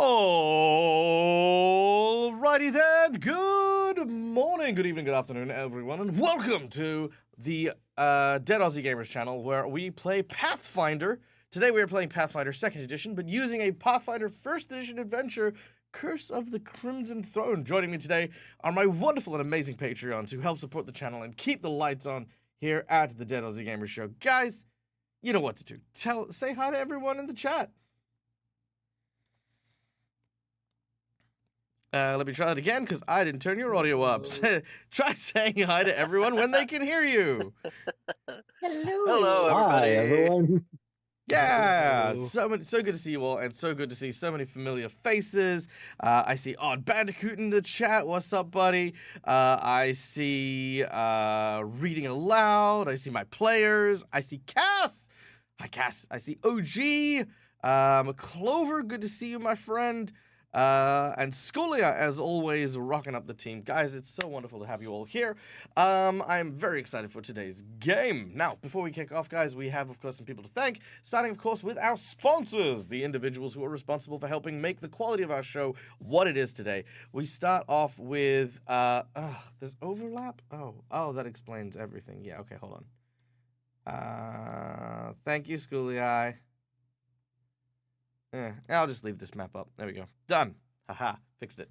Alrighty then, good morning, good evening, good afternoon, everyone, and welcome to the Dead Aussie Gamers channel, where we play Pathfinder. Today we are playing Pathfinder 2nd Edition, but using a Pathfinder 1st Edition adventure, Curse of the Crimson Throne. Joining me today are my wonderful and amazing Patreons who help support the channel and keep the lights on here at the Dead Aussie Gamers show. Guys, you know what to do. Say hi to everyone in the chat. Let me try that again, because I didn't turn your audio up. Try saying hi to everyone when they can hear you. Hello, everybody. Hi, everyone. Yeah, Hello. so good to see you all, and so good to see so many familiar faces. I see Odd Bandicoot in the chat. What's up, buddy? I see Reading Aloud. I see my players. I see Cass. Hi, Cass. I see OG. Clover, good to see you, my friend. And Scolia, as always, rocking up the team. Guys, it's so wonderful to have you all here. I'm very excited for today's game. Now, before we kick off, guys, we have, of course, some people to thank, starting, of course, with our sponsors, the individuals who are responsible for helping make the quality of our show what it is today. We start off with, there's overlap? Oh, that explains everything. Yeah, okay, hold on. Thank you, Scolia. I'll just leave this map up. There we go. Done. Haha, fixed it.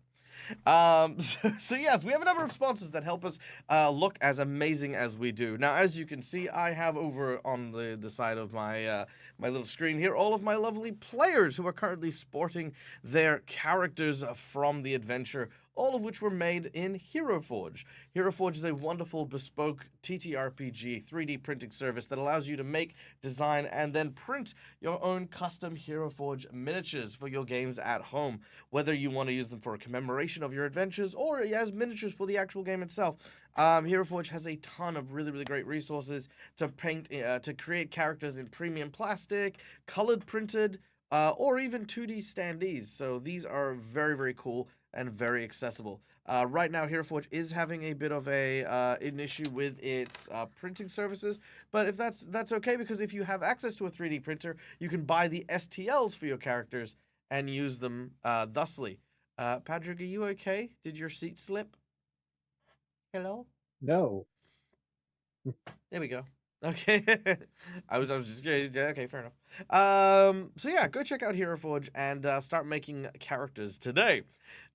So yes, we have a number of sponsors that help us look as amazing as we do. Now, as you can see, I have over on the side of my my little screen here all of my lovely players who are currently sporting their characters from the adventure, all of which were made in Hero Forge. Hero Forge is a wonderful bespoke TTRPG 3D printing service that allows you to make, design, and then print your own custom Hero Forge miniatures for your games at home, whether you want to use them for a commemoration of your adventures or as miniatures for the actual game itself. Hero Forge has a ton of really great resources to paint, to create characters in premium plastic, colored printed, or even 2D standees. So these are very cool and very accessible. Right now, Hero Forge is having a bit of an issue with its printing services, but if that's okay, because if you have access to a 3D printer, you can buy the STLs for your characters and use them thusly. Patrick, are you okay? Did your seat slip? Hello? No. There we go. Okay. I was just kidding. Yeah, okay, fair enough. So yeah, go check out Hero Forge and start making characters today.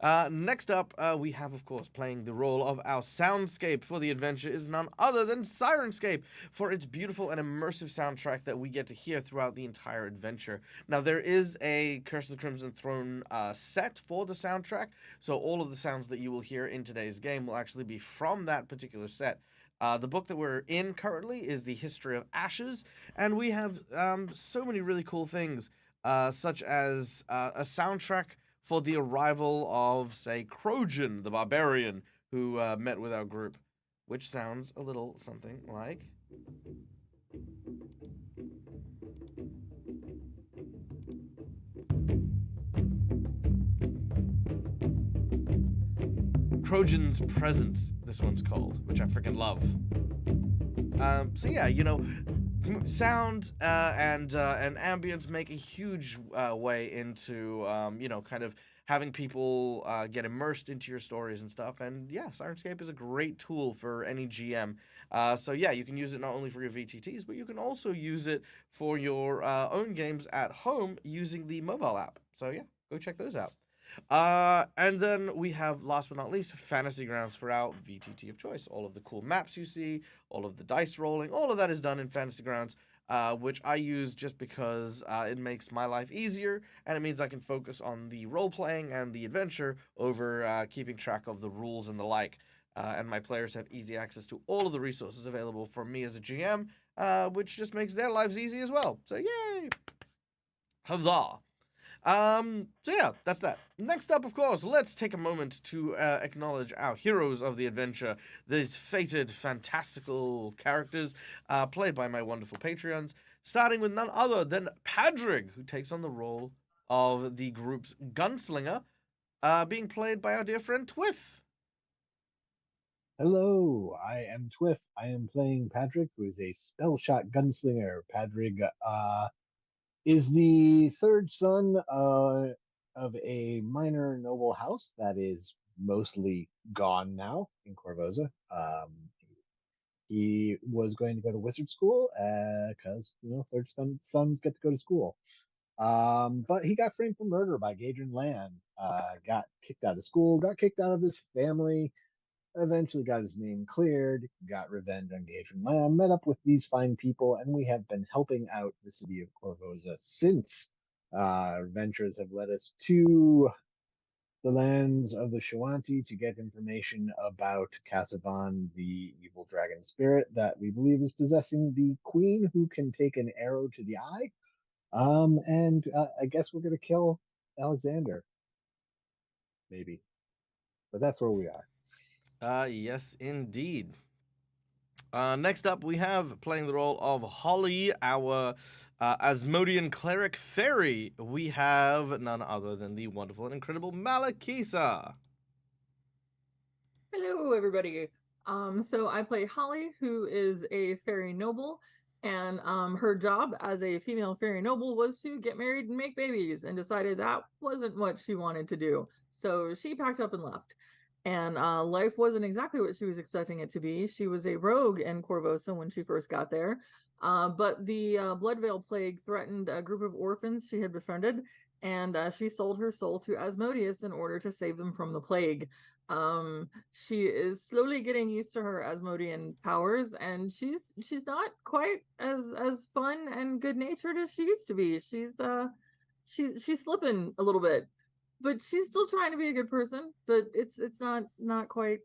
Next up, we have, of course, playing the role of our soundscape for the adventure is none other than Sirenscape, for its beautiful and immersive soundtrack that we get to hear throughout the entire adventure. Now, there is a Curse of the Crimson Throne set for the soundtrack, so all of the sounds that you will hear in today's game will actually be from that particular set. The book that we're in currently is The History of Ashes, and we have so many really cool things, such as a soundtrack for the arrival of, say, Crojan, the barbarian, who met with our group, which sounds a little something like... Crojan's Presence, this one's called, which I freaking love. So yeah, you know, sound and ambience make a huge way into, you know, kind of having people get immersed into your stories and stuff. And yeah, Sirenscape is a great tool for any GM. So yeah, you can use it not only for your VTTs, but you can also use it for your own games at home using the mobile app. So yeah, go check those out. And then we have, last but not least, Fantasy Grounds for our VTT of choice. All of the cool maps you see, all of the dice rolling, all of that is done in Fantasy Grounds, which I use just because it makes my life easier, and it means I can focus on the role-playing and the adventure over keeping track of the rules and the like. And my players have easy access to all of the resources available for me as a GM, which just makes their lives easy as well. So yay! Huzzah! So yeah, that's that. Next up, of course, let's take a moment to acknowledge our heroes of the adventure, these fated, fantastical characters, played by my wonderful Patreons, starting with none other than Padrig, who takes on the role of the group's gunslinger, being played by our dear friend Twiff. Hello, I am Twiff. I am playing Patrick, who is a spell shot gunslinger. Patrick is the third son of a minor noble house that is mostly gone now in Corvosa. He was going to go to wizard school because third sons get to go to school. But he got framed for murder by Gadrin Land. Got kicked out of school. Got kicked out of his family. Eventually got his name cleared. Got revenge on Gadrin Land. Met up with these fine people, and we have been helping out the city of Corvosa since. Adventures have led us to the lands of the Shawanti to get information about Casavan, the evil dragon spirit that we believe is possessing the queen who can take an arrow to the eye. And I guess we're going to kill Alexander, maybe. But that's where we are. Yes, indeed. Next up, we have playing the role of Holly, our Asmodean cleric fairy. We have none other than the wonderful and incredible Malakisa. Hello, everybody. So I play Holly, who is a fairy noble, and her job as a female fairy noble was to get married and make babies, and decided that wasn't what she wanted to do. So she packed up and left. And life wasn't exactly what she was expecting it to be. She was a rogue in Corvosa when she first got there. But the Bloodveil Plague threatened a group of orphans she had befriended, and she sold her soul to Asmodeus in order to save them from the plague. She is slowly getting used to her Asmodean powers, and she's not quite as fun and good natured as she used to be. She's slipping a little bit, but she's still trying to be a good person, but it's not quite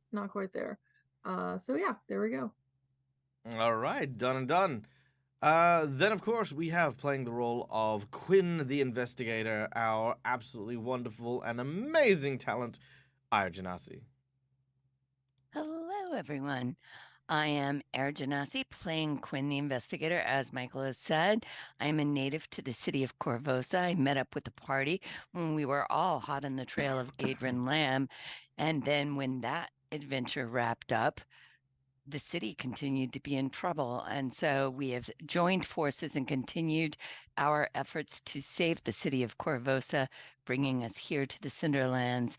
there. So yeah, there we go. All right, done and done. Then, of course, we have playing the role of Quinn the Investigator, our absolutely wonderful and amazing talent, Janasi. Hello, everyone. I am Janasi, playing Quinn the Investigator, as Michael has said. I'm a native to the city of Corvosa. I met up with the party when we were all hot on the trail of Gadrin Lamb. And then when that adventure wrapped up, the city continued to be in trouble. And so we have joined forces and continued our efforts to save the city of Corvosa, bringing us here to the Cinderlands.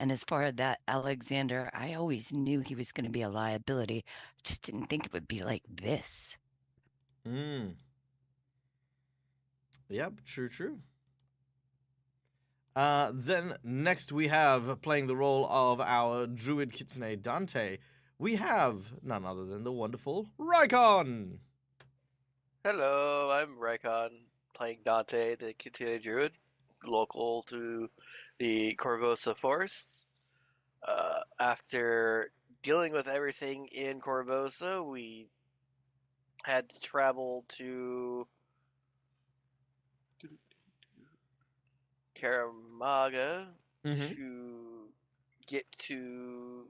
And as far as that Alexander, I always knew he was going to be a liability. Just didn't think it would be like this. Yep, true. Then next we have playing the role of our druid kitsune Dante. We have none other than the wonderful Rykon. Hello, I'm Rykon, playing Dante, the Kitsune Druid, local to the Corvosa Forests. After dealing with everything in Corvosa, we had to travel to Karamaga to get to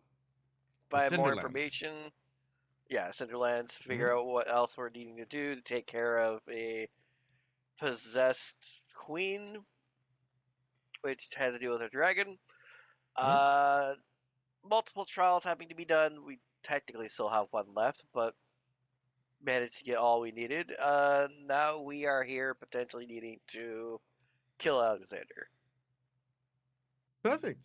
find more information. Yeah, Cinderlands, figure out what else we're needing to do to take care of a possessed queen, which had to deal with a dragon. Multiple trials having to be done. We technically still have one left, but managed to get all we needed. Now we are here potentially needing to kill Alexander. Perfect.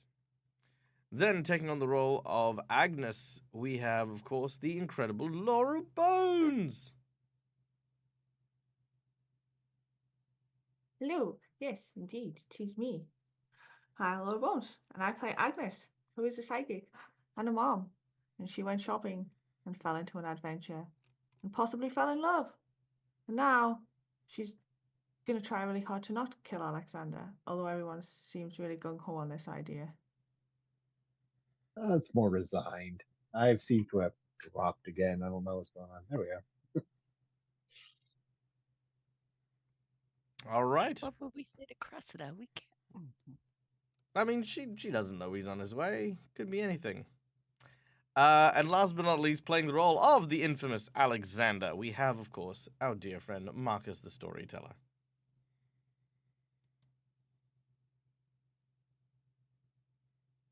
Then, taking on the role of Agnes, we have, of course, the incredible Laura Bones. Hello, yes, indeed, 'tis me. I'm Laura Bones, and I play Agnes, who is a psychic and a mom. And she went shopping and fell into an adventure and possibly fell in love. And now she's going to try really hard to not kill Alexander, although everyone seems really gung-ho on this idea. It's more resigned. I've seemed to have dropped again. I don't know what's going on. There we go. All right. What would we say to Cressida? We can't. I mean, she doesn't know he's on his way. Could be anything. And last but not least, playing the role of the infamous Alexander, we have, of course, our dear friend Marcus the Storyteller.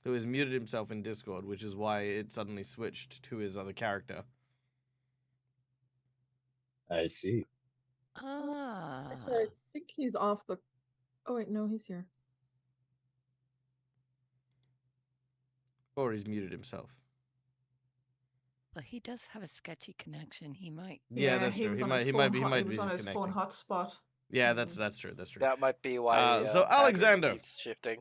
Who has muted himself in Discord, which is why it suddenly switched to his other character. I see. Actually, I think he's off the... Oh, wait, no, he's here. Or he's muted himself. Well, he does have a sketchy connection. He might. Yeah, that's true. He might be He was on his disconnecting. phone hotspot. Yeah, that's true. That's true. That might be why So Alexander keeps shifting.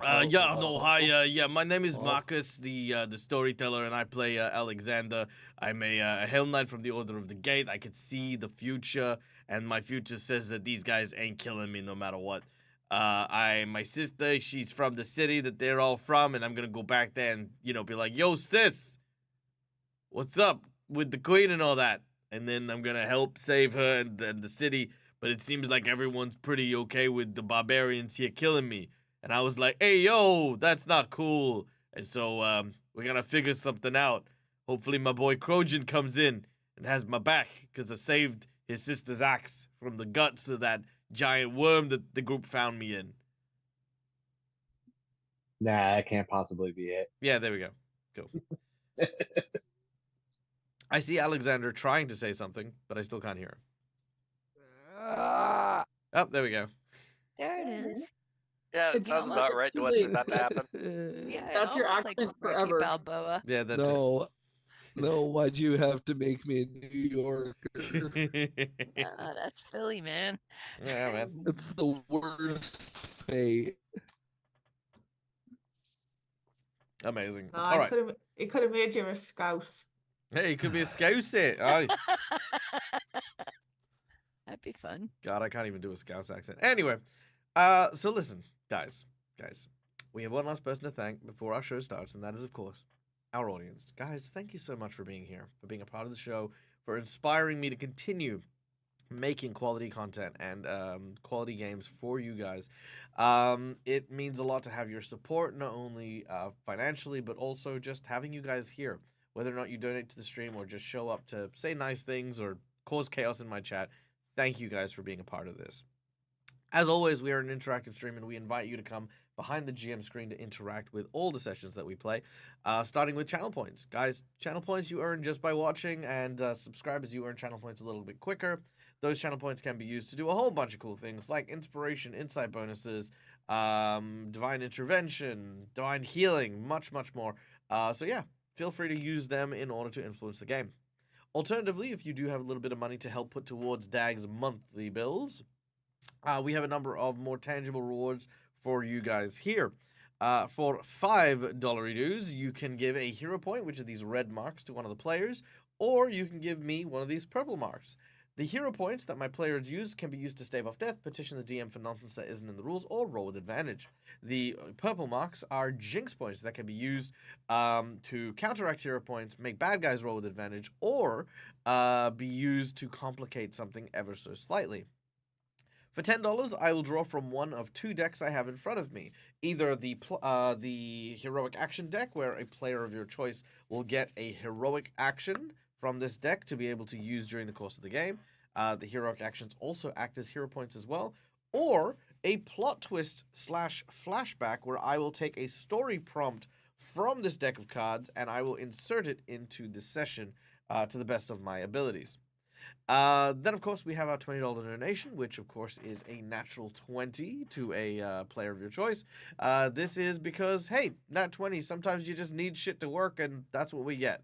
Hi, my name is Marcus, the storyteller, and I play Alexander. I'm a Hell Knight from the Order of the Gate. I could see the future, and my future says that these guys ain't killing me no matter what. My sister, she's from the city that they're all from, and I'm gonna go back there and, be like, yo, sis, what's up with the queen and all that? And then I'm gonna help save her and the city, but it seems like everyone's pretty okay with the barbarians here killing me. And I was like, hey, yo, that's not cool. And so we're going to figure something out. Hopefully my boy Trojan comes in and has my back, because I saved his sister's axe from the guts of that giant worm that the group found me in. Nah, that can't possibly be it. Yeah, there we go. Go. I see Alexander trying to say something, but I still can't hear him. Oh, there we go. There it is. Yeah, it sounds about right to what's about to happen. Yeah, That's your almost accent like Rocky forever. Balboa. Yeah, that's No, why'd you have to make me a New Yorker? it. That's Philly, man. Yeah, man. It's the worst fate. Amazing. No, All right. it could have made you a scouse. Hey, it could be a Scousey. Aye. That'd be fun. God, I can't even do a Scouse accent. Anyway, so listen, guys, we have one last person to thank before our show starts, and that is, of course, our audience. Guys, thank you so much for being here, for being a part of the show, for inspiring me to continue making quality content and quality games for you guys. It means a lot to have your support, not only financially, but also just having you guys here. Whether or not you donate to the stream or just show up to say nice things or cause chaos in my chat, thank you guys for being a part of this. As always, we are an interactive stream, and we invite you to come behind the GM screen to interact with all the sessions that we play, starting with channel points. Guys, channel points you earn just by watching, and subscribers, you earn channel points a little bit quicker. Those channel points can be used to do a whole bunch of cool things, like inspiration, insight bonuses, divine intervention, divine healing, much, much more. So yeah, feel free to use them in order to influence the game. Alternatively, if you do have a little bit of money to help put towards DAG's monthly bills, we have a number of more tangible rewards for you guys here. For $5 dues, you can give a hero point, which are these red marks, to one of the players, or you can give me one of these purple marks. The hero points that my players use can be used to stave off death, petition the DM for nonsense that isn't in the rules, or roll with advantage. The purple marks are jinx points that can be used to counteract hero points, make bad guys roll with advantage, or be used to complicate something ever so slightly. For $10, I will draw from one of two decks I have in front of me. Either the heroic action deck, where a player of your choice will get a heroic action from this deck to be able to use during the course of the game. The heroic actions also act as hero points as well. Or a plot twist / flashback, where I will take a story prompt from this deck of cards and I will insert it into the session to the best of my abilities. Then, of course, we have our $20 donation, which, of course, is a natural 20 to a player of your choice. This is because, hey, nat 20, sometimes you just need shit to work, and that's what we get.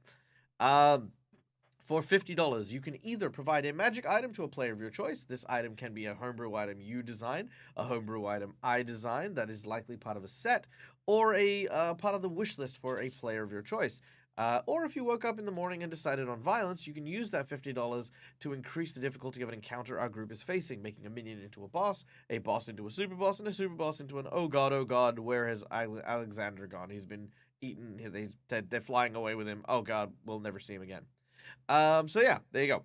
For $50, you can either provide a magic item to a player of your choice. This item can be a homebrew item you design, a homebrew item I design that is likely part of a set, or a part of the wish list for a player of your choice. Or if you woke up in the morning and decided on violence, you can use that $50 to increase the difficulty of an encounter our group is facing, making a minion into a boss into a super boss, and a super boss into an oh god, where has Alexander gone? He's been eaten, they're flying away with him. Oh god, we'll never see him again. So yeah, there you go.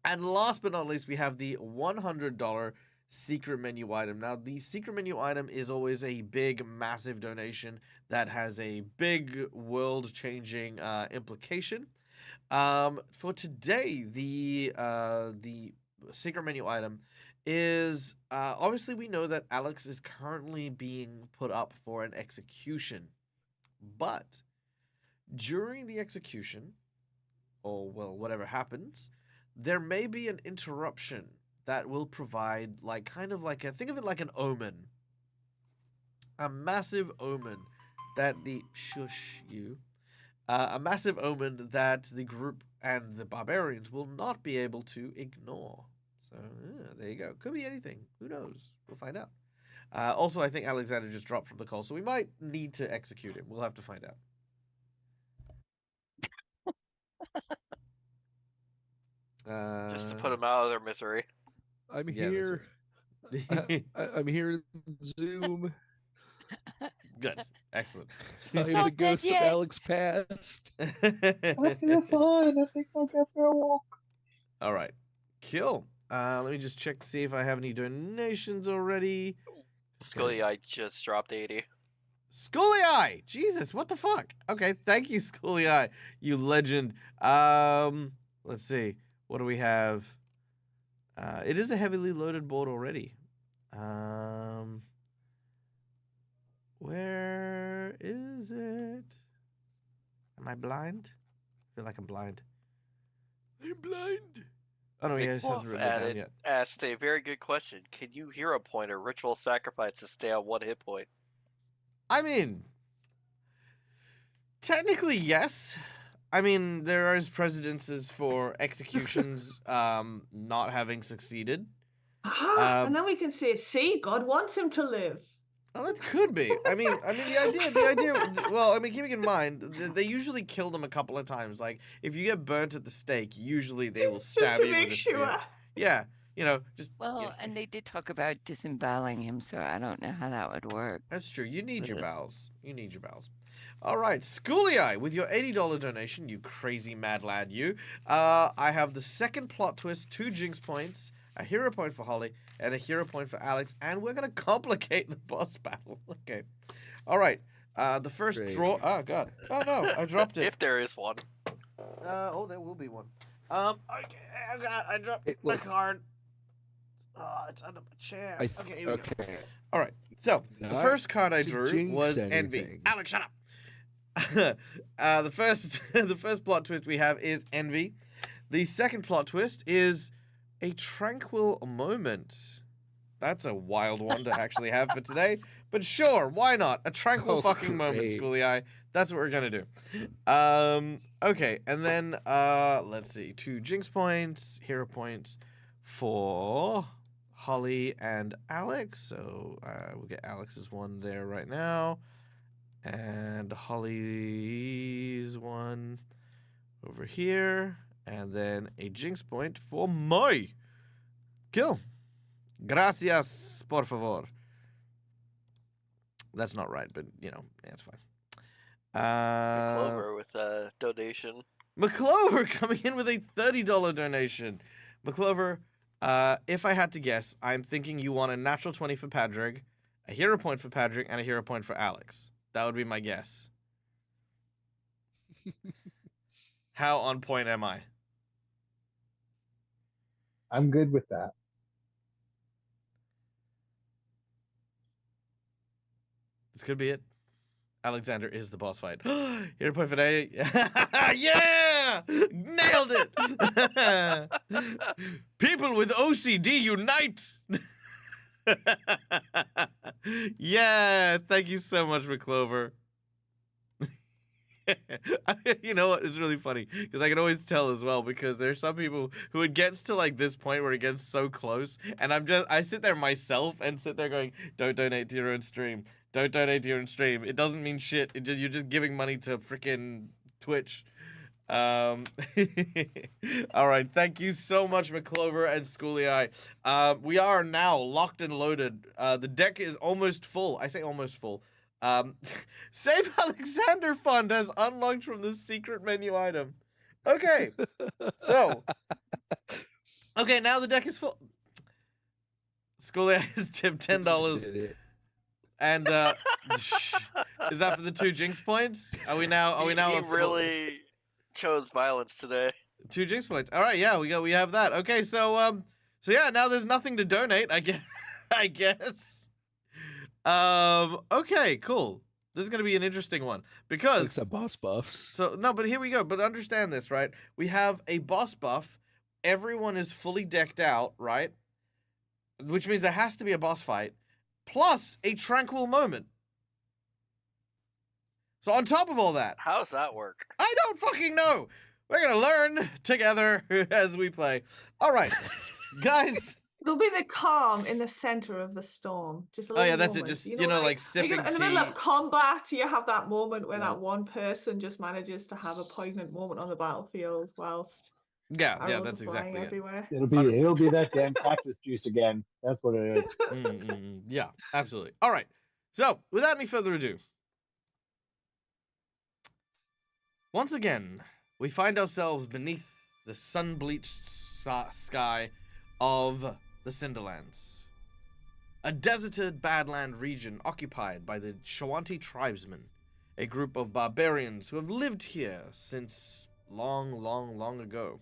And last but not least, we have the $100 secret menu item. Now, the secret menu item is always a big, massive donation that has a big world-changing implication. For today, the secret menu item is obviously we know that Alex is currently being put up for an execution, but during the execution, or well, whatever happens, there may be an interruption that will provide think of it like an omen. A massive omen a massive omen that the group and the barbarians will not be able to ignore. So there you go. Could be anything. Who knows? We'll find out. Also, I think Alexander just dropped from the call, so we might need to execute him. We'll have to find out. Just to put them out of their misery. I'm here. I'm here in Zoom. Good. Excellent. I'm the ghost of Alex past. I feel fine. I think I'll go for a walk. All right. Cool. Let me just check to see if I have any donations already. Scully, I just dropped 80. Schooly Eye! Jesus, what the fuck? Okay, thank you, Schooly Eye, you legend. Let's see. What do we have? It is a heavily loaded board already. Where is it? Am I blind? I feel like I'm blind. I'm blind. Oh no, he hasn't written it down yet. Asked a very good question. Can you hero point or ritual sacrifice to stay on 1 hit point? I mean, technically yes. I mean, there is precedences for executions not having succeeded. And then we can say, see, God wants him to live. Well, it could be. I mean, the idea. Well, I mean, keeping in mind, they usually kill them a couple of times. Like, if you get burnt at the stake, usually they will stab you with a spear. Yeah, just. Well, and they did talk about disemboweling him, so I don't know how that would work. That's true. You need your bowels. All right, Schooly Eye, with your $80 donation, you crazy mad lad, you. I have the second plot twist, 2 jinx points, a hero point for Holly, and a hero point for Alex, and we're going to complicate the boss battle. Okay. All right. The first draw... Oh, God. Oh, no. I dropped it. If there is one. There will be one. Okay. Oh, God. I dropped my card. Oh, it's under my chair. Okay, here we go. All right. So, the first card I drew was Envy. Alex, shut up. The first plot twist we have is Envy. The second plot twist is a tranquil moment. That's a wild one to actually have for today. But sure, why not? A tranquil fucking moment, Schooly Eye. That's what we're gonna do. Okay, and then let's see. 2 jinx points, hero points for Holly and Alex. So we'll get Alex's one there right now. And Holly's one over here. And then a jinx point for Moy. Kill. Gracias, por favor. That's not right, but, it's fine. McClover with a donation. McClover coming in with a $30 donation. McClover, if I had to guess, I'm thinking you want a natural 20 for Padraig, a hero point for Padraig, and a hero point for Alex. That would be my guess. How on point am I? I'm good with that. This could be it. Alexander is the boss fight. Hero point for A. Yeah! Nailed it! People with OCD unite! Yeah, thank you so much, McClover. You know what? It's really funny because I can always tell as well because there's some people who it gets to like this point where it gets so close, and I sit there myself and sit there going, "Don't donate to your own stream. Don't donate to your own stream. It doesn't mean shit. You're just giving money to freaking Twitch." All right, thank you so much, McClover and Schooly Eye. We are now locked and loaded. The deck is almost full. I say almost full. Save Alexander Fund has unlocked from the secret menu item. Okay, so now the deck is full. Schooly Eye has tipped $10. And is that for the 2 jinx points? Are we now? He really chose violence today. 2 jinx points. All right, yeah, we have that. Okay, so yeah, now there's nothing to donate. I guess. Okay, cool. This is gonna be an interesting one because some boss buffs. So no, but here we go. But understand this, right? We have a boss buff. Everyone is fully decked out, right? Which means there has to be a boss fight. Plus a tranquil moment. So on top of all that, How does that work? I don't fucking know. We're gonna learn together as we play. All right, guys. There'll be the calm in the center of the storm. Just a Oh little yeah, that's it. moment. Just You know, like sipping in the tea. middle of combat, you have that moment where Yeah. that one person just manages to have a poignant moment on the battlefield whilst Yeah, arrows that's are flying exactly it. everywhere. It'll be that damn cactus juice again. That's what it is. Yeah, absolutely. All right. So, without any further ado, once again, we find ourselves beneath the sun-bleached sky of the Cinderlands, a deserted badland region occupied by the Shawanti tribesmen, a group of barbarians who have lived here since long, long, long ago.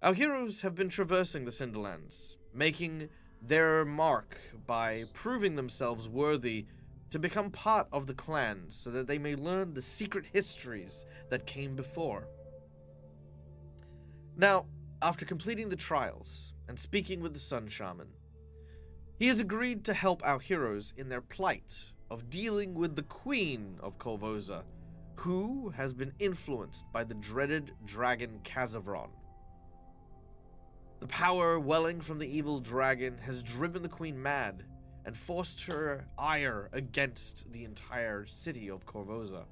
Our heroes have been traversing the Cinderlands, making their mark by proving themselves worthy to become part of the clans so that they may learn the secret histories that came before. Now, after completing the trials and speaking with the Sun Shaman, he has agreed to help our heroes in their plight of dealing with the Queen of Korvosa, who has been influenced by the dreaded dragon Kazavron. The power welling from the evil dragon has driven the queen mad and forced her ire against the entire city of Korvosa.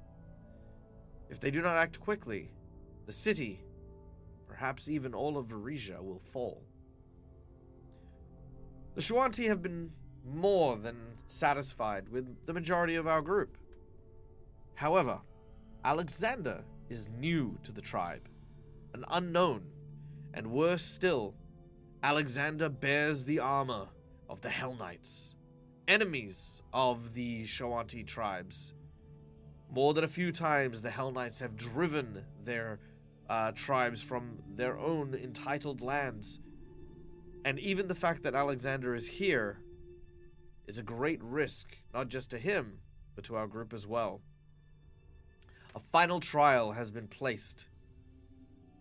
If they do not act quickly, the city, perhaps even all of Varisia, will fall. The Shawanti have been more than satisfied with the majority of our group. However, Alexander is new to the tribe, an unknown, and worse still, Alexander bears the armor of the Hell Knights, enemies of the Shawanti tribes. More than a few times, the Hell Knights have driven their tribes from their own entitled lands. And even the fact that Alexander is here is a great risk, not just to him, but to our group as well. A final trial has been placed.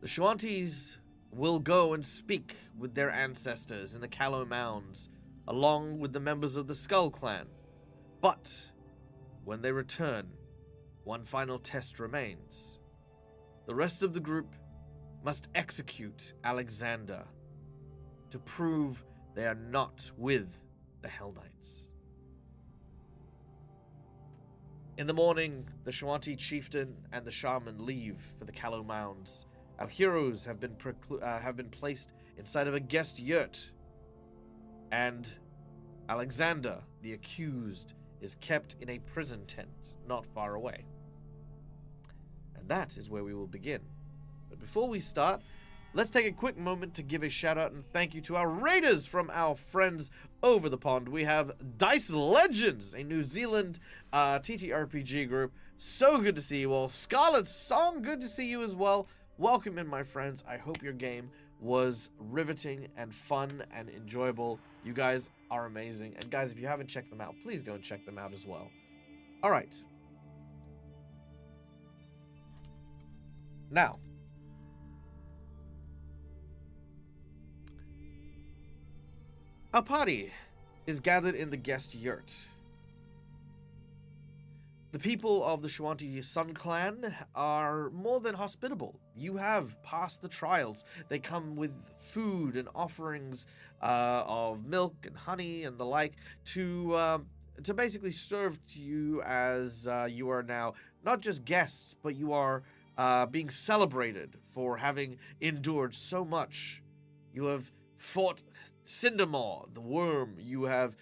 The Shawantis will go and speak with their ancestors in the Callow Mounds, along with the members of the Skull Clan. But when they return, one final test remains. The rest of the group must execute Alexander to prove they are not with the Hell Knights. In the morning, the Shawanti chieftain and the shaman leave for the Callow Mounds. Our heroes have been placed inside of a guest yurt, and Alexander, the accused, is kept in a prison tent not far away. And that is where we will begin. But before we start, let's take a quick moment to give a shout out and thank you to our raiders from our friends over the pond. We have Dice Legends, a New Zealand TTRPG group. So good to see you all. Scarlet Song, good to see you as well. Welcome in, my friends. I hope your game was riveting and fun and enjoyable. You guys are amazing. And guys, if you haven't checked them out, please go and check them out as well. All right. Now, our party is gathered in the guest yurt. The people of the Shawanti Sun Clan are more than hospitable. You have passed the trials. They come with food and offerings of milk and honey and the like to basically serve to you as you are now not just guests, but you are being celebrated for having endured so much. You have fought Cindermaw, the worm. You have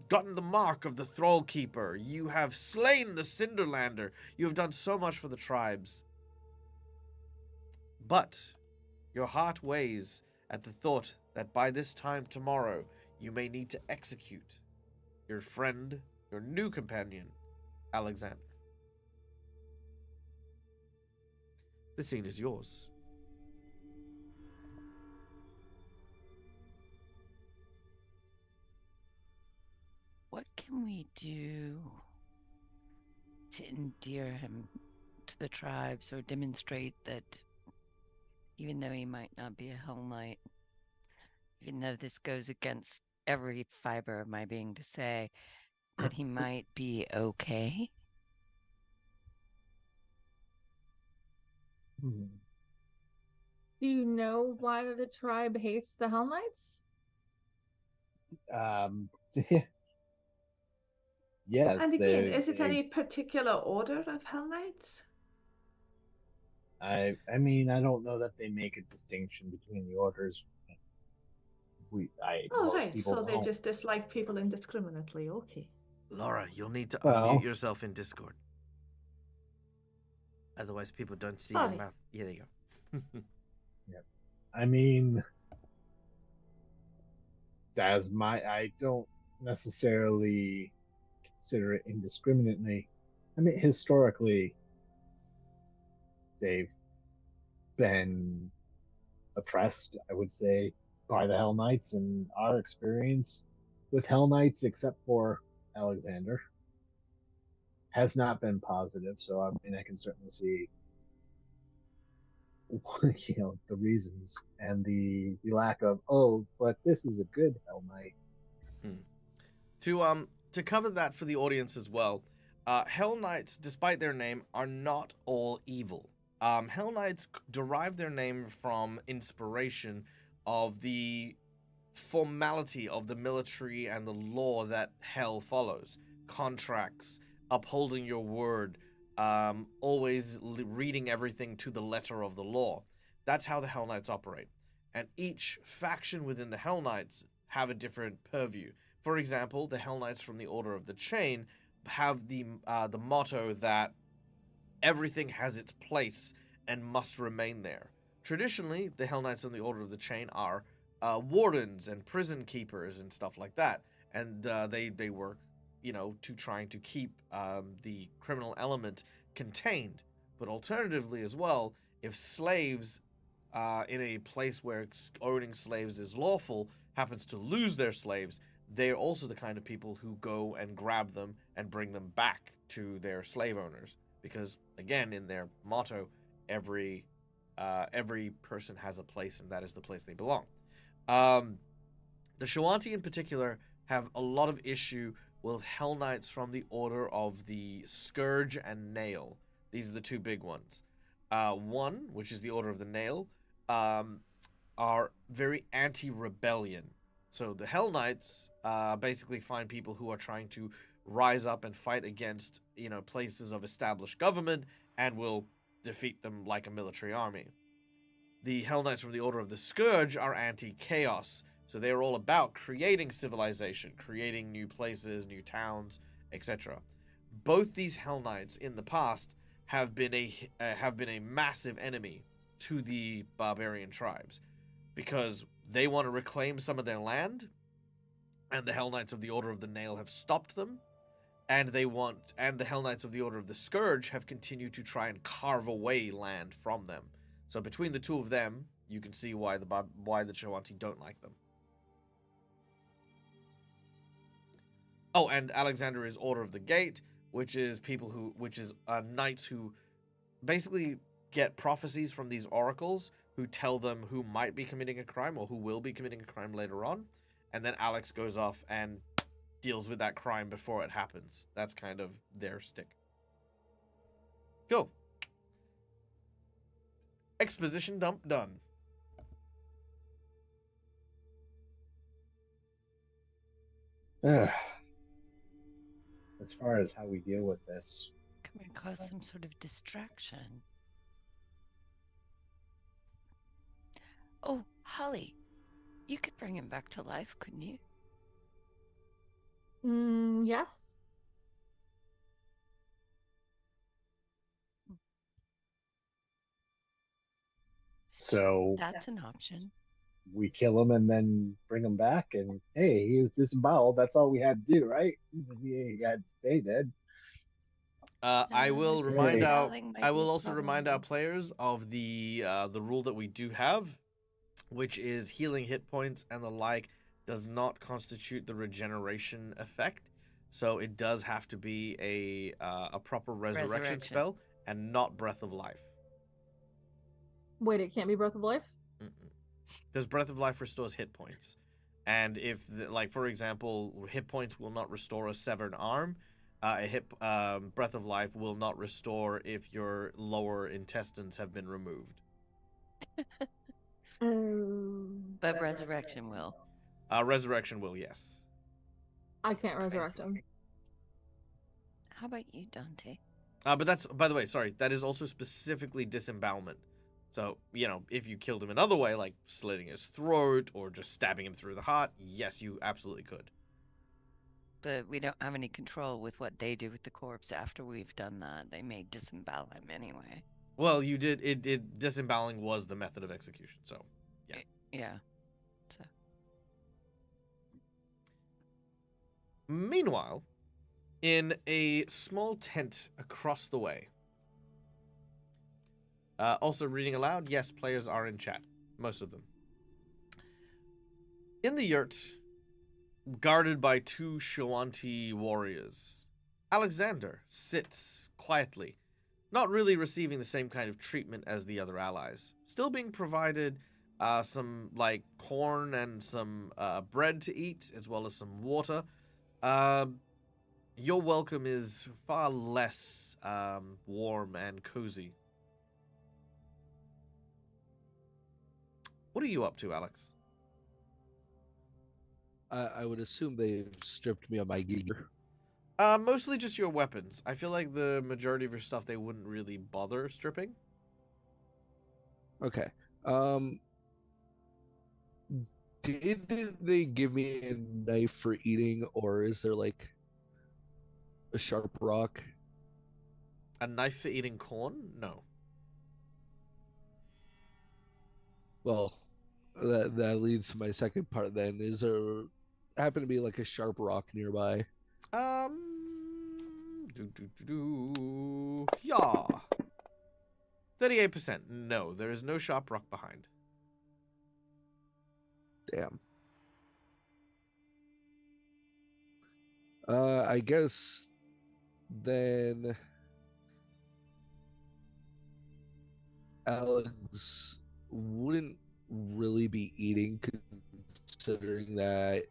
gotten the mark of the Thrall Keeper. You have slain the Cinderlander. You have done so much for the tribes. But your heart weighs at the thought that by this time tomorrow, you may need to execute your friend, your new companion, Alexander. The scene is yours. What can we do to endear him to the tribes or demonstrate that even though he might not be a Hell Knight, even though this goes against every fiber of my being to say that he might be okay? Hmm. Do you know why the tribe hates the Hell Knights? Um, And yes, again, is it they. any particular order of Hell Knights? I mean, I don't know that they make a distinction between the orders. Oh, Most right. people So they don't. just dislike people indiscriminately. Okay. Laura, you'll need to unmute Well, yourself in Discord. Otherwise, people don't see your Sorry. mouth. Yeah, there you go. yeah. I mean, I don't necessarily consider it indiscriminately. I mean, historically, they've been oppressed, I would say, by the Hell Knights, and our experience with Hell Knights, except for Alexander, has not been positive. So I mean, I can certainly see, the reasons and the lack of, oh, but this is a good Hell Knight. To cover that for the audience as well, Hell Knights, despite their name, are not all evil. Hell Knights derive their name from inspiration of the formality of the military and the law that Hell follows. Contracts, upholding your word, always reading everything to the letter of the law. That's how the Hell Knights operate. And each faction within the Hell Knights have a different purview. For example, the Hell Knights from the Order of the Chain have the motto that everything has its place and must remain there. Traditionally, the Hell Knights on the Order of the Chain are wardens and prison keepers and stuff like that, and they work, to trying to keep the criminal element contained. But alternatively, as well, if slaves in a place where owning slaves is lawful happens to lose their slaves, they're also the kind of people who go and grab them and bring them back to their slave owners. Because again, in their motto, every person has a place, and that is the place they belong. The Shawanti in particular have a lot of issue with Hell Knights from the Order of the Scourge and Nail. These are the two big ones. One, which is the Order of the Nail, are very anti-rebellion. So the Hell Knights basically find people who are trying to rise up and fight against, places of established government, and will defeat them like a military army. The Hell Knights from the Order of the Scourge are anti-chaos. So they're all about creating civilization, creating new places, new towns, etc. Both these Hell Knights in the past have been a massive enemy to the barbarian tribes, because they want to reclaim some of their land, and the Hell Knights of the Order of the Nail have stopped them, and the Hell Knights of the Order of the Scourge have continued to try and carve away land from them. So between the two of them, you can see why the Shawanti don't like them. Oh, and Alexander is Order of the Gate, which is knights who basically get prophecies from these oracles who tell them who might be committing a crime or who will be committing a crime later on, and then Alex goes off and deals with that crime before it happens. That's kind of their stick. Cool. Exposition dump done. As far as how we deal with this, Can we cause some sort of distraction? Oh, Holly, you could bring him back to life, couldn't you? Yes. so That's an option. we kill him and then bring him back, and hey, he was disemboweled. That's all we had to do, right? He had to stay dead. I will remind Hey. I will also remind our players of the rule that we do have, which is healing hit points and the like does not constitute the regeneration effect. So it does have to be a proper resurrection spell and not Breath of Life. Wait, it can't be Breath of Life? Because Breath of Life restores hit points. And if, for example, hit points will not restore a severed arm, a hit breath of life will not restore if your lower intestines have been removed. But resurrection will. Resurrection will, yes. I can't resurrect him. How about you, Dante? But that's, by the way, sorry, that is also specifically disembowelment. So, you know, if you killed him another way, like slitting his throat or just stabbing him through the heart, yes, you absolutely could. But we don't have any control with what they do with the corpse after we've done that. They may disembowel him anyway. Well, you did, disemboweling was the method of execution, so, yeah. Yeah. So. Meanwhile, in a small tent across the way, also reading aloud, yes, players are in chat, most of them. In the yurt, guarded by 2 Shawanti warriors, Alexander sits quietly, not really receiving the same kind of treatment as the other allies. Still being provided some, like, corn and some bread to eat, as well as some water. Your welcome is far less warm and cozy. What are you up to, Alex? I would assume they've stripped me of my gear. Mostly just your weapons. I feel like the majority of your stuff they wouldn't really bother stripping. Okay. Did they give me a knife for eating, or is there like a sharp rock? A knife for eating corn? No. Well, that leads to my second part then. Is there happen to be like a sharp rock nearby? Yeah. 38%. No, there is no sharp rock behind. Damn. I guess then Alex wouldn't really be eating, considering that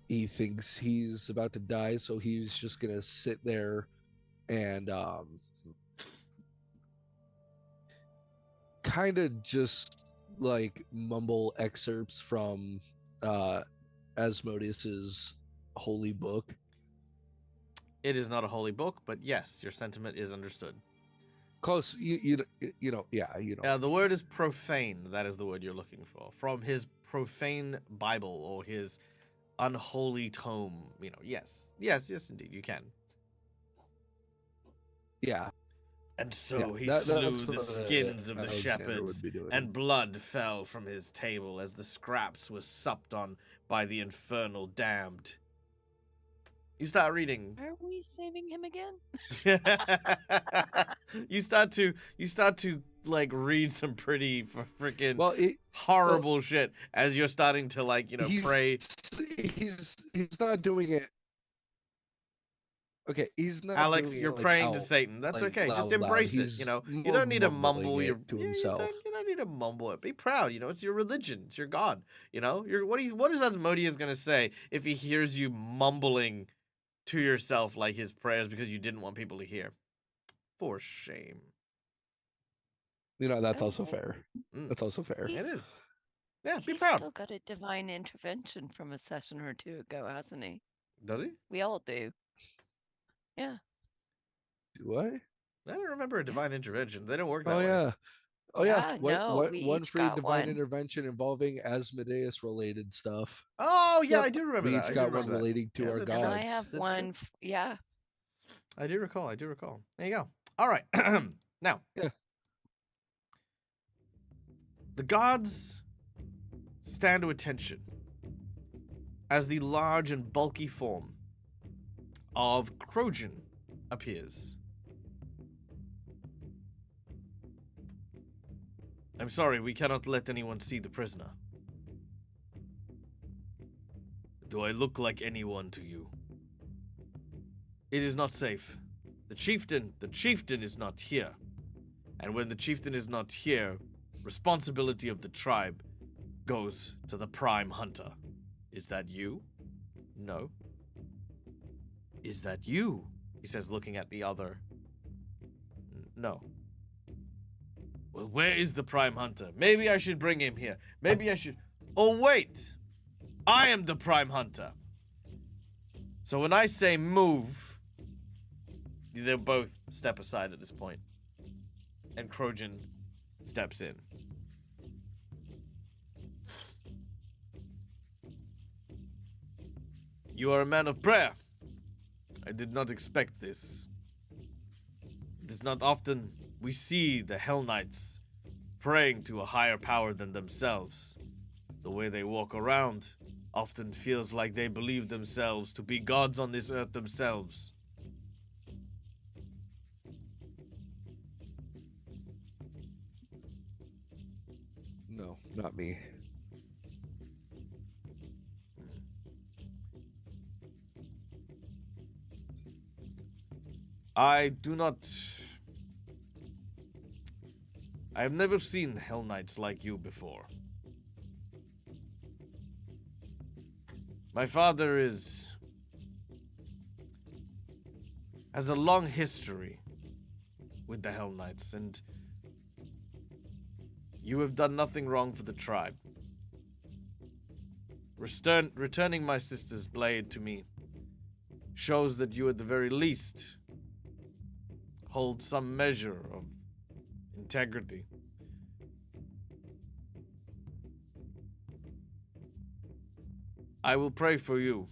he thinks he's about to die, so he's just gonna sit there and kind of just like mumble excerpts from Asmodeus's holy book. It is not a holy book, but yes, your sentiment is understood. Close, you know, yeah, you know. The word is profane. That is the word you're looking for. From his profane Bible or his unholy tome. You know, yes, indeed, you can. Yeah. And so Yeah, he that's slew what the skins of the Alexander shepherds, would be doing. and blood fell from his table as the scraps were supped on by the infernal damned. You start reading. Are we saving him again? You start to like read some pretty freaking horrible shit as you're starting to, like, you know, pray. He's not doing it. Okay, he's not. Alex, doing you're it like praying how, to Satan. That's like, okay. Just loud. embrace it. He's You know, you more don't need to mumbling mumble your. to Yeah, himself. you don't need to mumble it. Be proud. You know, it's your religion. It's your God. You know, what is Asmodeus gonna say if he hears you mumbling to yourself like his prayers because you didn't want people to hear? For shame. You know, that's also fair. Mm. That's also fair. It is. Yeah, be He's proud. still got a divine intervention from a session or two ago, hasn't he? Does he? We all do. Yeah. Do I? I don't remember a divine intervention. They don't work that Oh way. yeah. Oh yeah. we One each free got divine one. intervention involving Asmodeus related stuff. Oh yeah, I do remember We that. each I do got remember one that. relating to our that's gods. And I have That's one. true. Yeah. I do recall. There you go. All right. Now. Yeah. The gods stand to attention as the large and bulky form of Crojan appears. I'm sorry, we cannot let anyone see the prisoner. Do I look like anyone to you? It is not safe. The chieftain is not here. And when the chieftain is not here, responsibility of the tribe goes to the prime hunter. Is that you? No. Is that you? He says, looking at the other. No. Well, where is the Prime Hunter? Maybe I should bring him here. Maybe I should... Oh, wait! I am the Prime Hunter. So when I say move, they'll both step aside at this point. And Krojan steps in. You are a man of prayer. I did not expect this. It is not often we see the Hell Knights praying to a higher power than themselves. The way they walk around often feels like they believe themselves to be gods on this earth themselves. No, not me. I have never seen Hell Knights like you before. My father has a long history with the Hell Knights, and you have done nothing wrong for the tribe. Returning my sister's blade to me shows that you at the very least hold some measure of integrity. I will pray for you,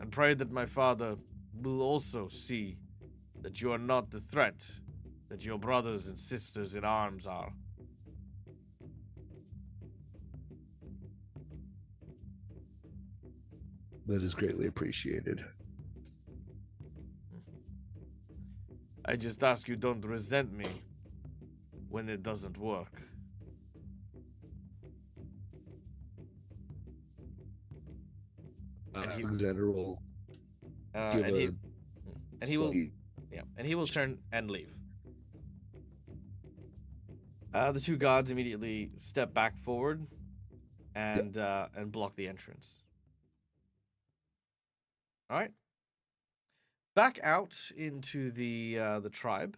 and pray that my father will also see that you are not the threat that your brothers and sisters in arms are. That is greatly appreciated. I just ask you don't resent me when it doesn't work. Alexander will give and he will turn and leave. The two gods immediately step back forward and block the entrance. All right. Back out into the tribe.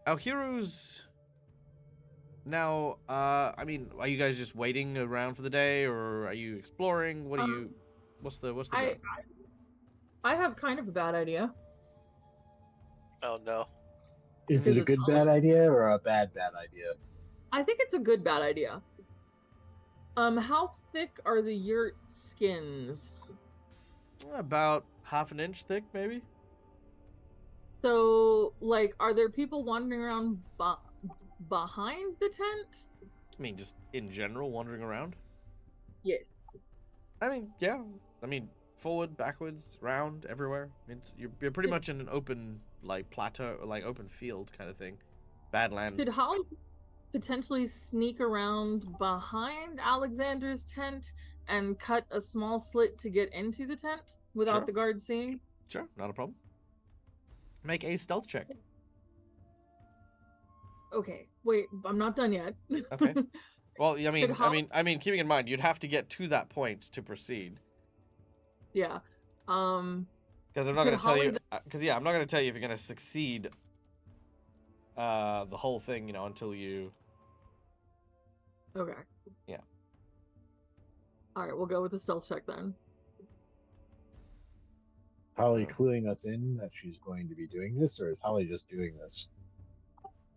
Our heroes now, I mean, are you guys just waiting around for the day, or are you exploring? What are you? What's the go? I have kind of a bad idea. Oh no. Is it a good bad idea or a bad idea? I think it's a good bad idea. How thick are the yurt skins? About half an inch thick, maybe. So, like, are there people wandering around behind the tent? I mean, just in general, wandering around? Yes. I mean, yeah. I mean, forward, backwards, round, everywhere. I mean, you're pretty much in an open, like, plateau, like, open field kind of thing. Badland. Could Holly potentially sneak around behind Alexander's tent and cut a small slit to get into the tent without the guards seeing? Sure, not a problem. Make a stealth check. Okay, wait, I'm not done yet. Okay. Well, I mean, keeping in mind, you'd have to get to that point to proceed. Yeah. Because I'm not going to tell you. Because I'm not going to tell you if you're going to succeed. The whole thing, until you. Okay. Yeah. All right, we'll go with the stealth check then. Holly cluing us in that she's going to be doing this, or is Holly just doing this?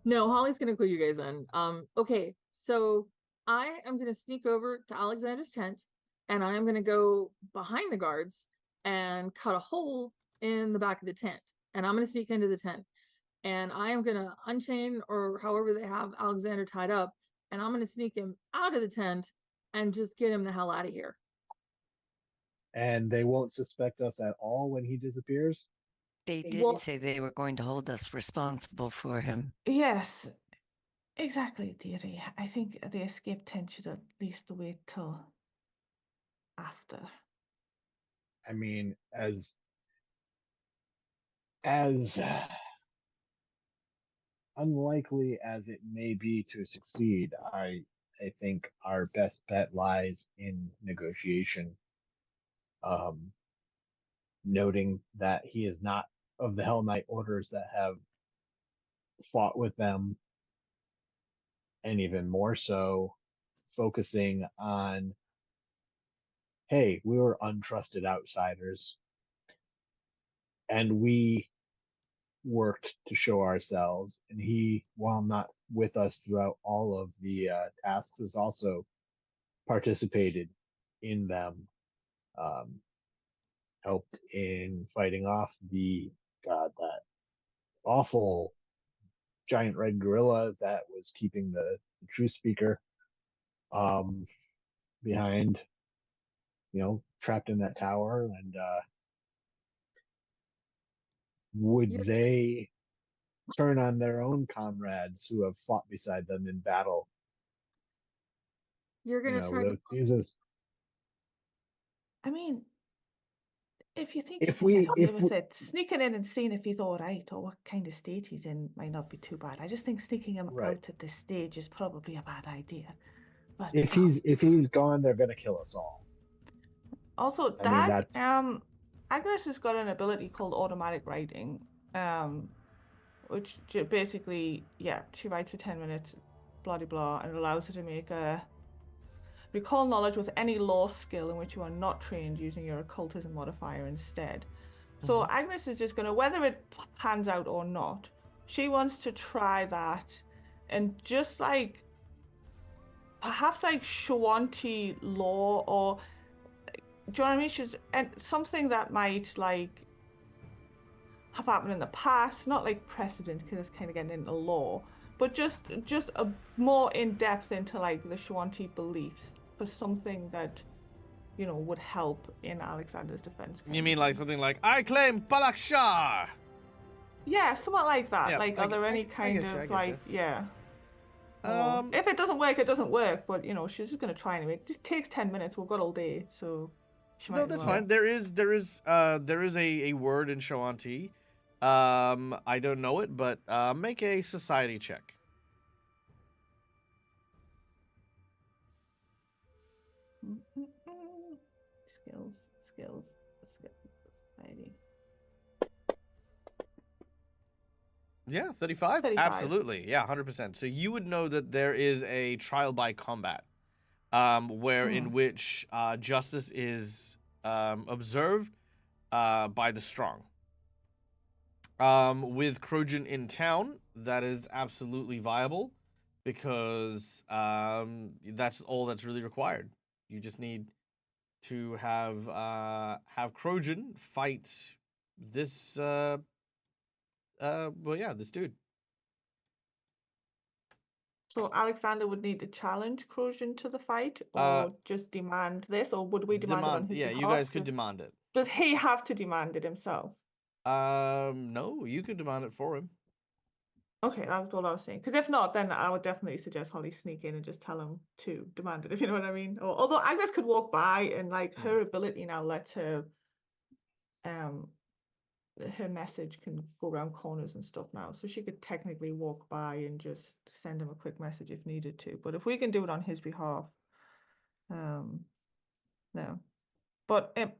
No, Holly's gonna clue you guys in. Okay, so I am gonna sneak over to Alexander's tent, and I am gonna go behind the guards and cut a hole in the back of the tent, and I'm gonna sneak into the tent, and I am gonna unchain, or however they have Alexander tied up, and I'm gonna sneak him out of the tent and just get him the hell out of here. And they won't suspect us at all when he disappears? They did say they were going to hold us responsible for him. Yes, exactly, dearie. I think the escape tent should at least wait till after. I mean, as unlikely as it may be to succeed, I I think our best bet lies in negotiation. Noting that he is not of the Hell Knight orders that have fought with them, and even more so, focusing on, hey, we were untrusted outsiders, and we worked to show ourselves. And he, while not with us throughout all of the tasks, has also participated in them, um, helped in fighting off that awful giant red gorilla that was keeping the truth speaker um, behind, trapped in that tower. And would You're, they turn on their own comrades who have fought beside them in battle? you're gonna try to. Jesus. I mean, if you think you If can get we, away if with we, it, sneaking in and seeing if he's all right or what kind of state he's in might not be too bad. I just think sneaking him right, out at this stage is probably a bad idea. But if he's gone, they're gonna kill us all. also, I mean, Dag, that's Agnes has got an ability called automatic writing, which basically, yeah, she writes for 10 minutes, blah blah blah, and it allows her to make a recall knowledge with any law skill in which you are not trained using your occultism modifier instead. So Agnes is just going to, whether it pans out or not, she wants to try that and just like perhaps like Shawanti law, or do you know what I mean? She's and something that might like have happened in the past, not like precedent because it's kind of getting into law, but just a more in depth into like the Shawanti beliefs for something that would help in Alexander's defense. You mean like something like, I claim Balak Shah! Yeah, something like that. Yeah, like, are there any kind of like, yeah. If it doesn't work, it doesn't work. But she's just gonna try anyway. It just takes 10 minutes. We've got all day, so she might. No, that's fine. There is a word in Shawanti. I don't know it, but make a society check. Skills, society. Yeah, 35? 35. Absolutely. Yeah, 100%. So you would know that there is a trial by combat, where in which justice is observed by the strong. With Krojan in town, that is absolutely viable because that's all that's really required. You just need to have Krojan fight this this dude. So Alexander would need to challenge Crozian to the fight, or just demand this, or would we demand it on his behalf? Yeah, you guys could demand it. Does he have to demand it himself? No, you could demand it for him. Okay, that's all I was saying. Because if not, then I would definitely suggest Holly sneak in and just tell him to demand it, if you know what I mean. Or, although Agnes could walk by and like her ability now lets her her message can go around corners and stuff now. So she could technically walk by and just send him a quick message if needed to. But if we can do it on his behalf, no. But at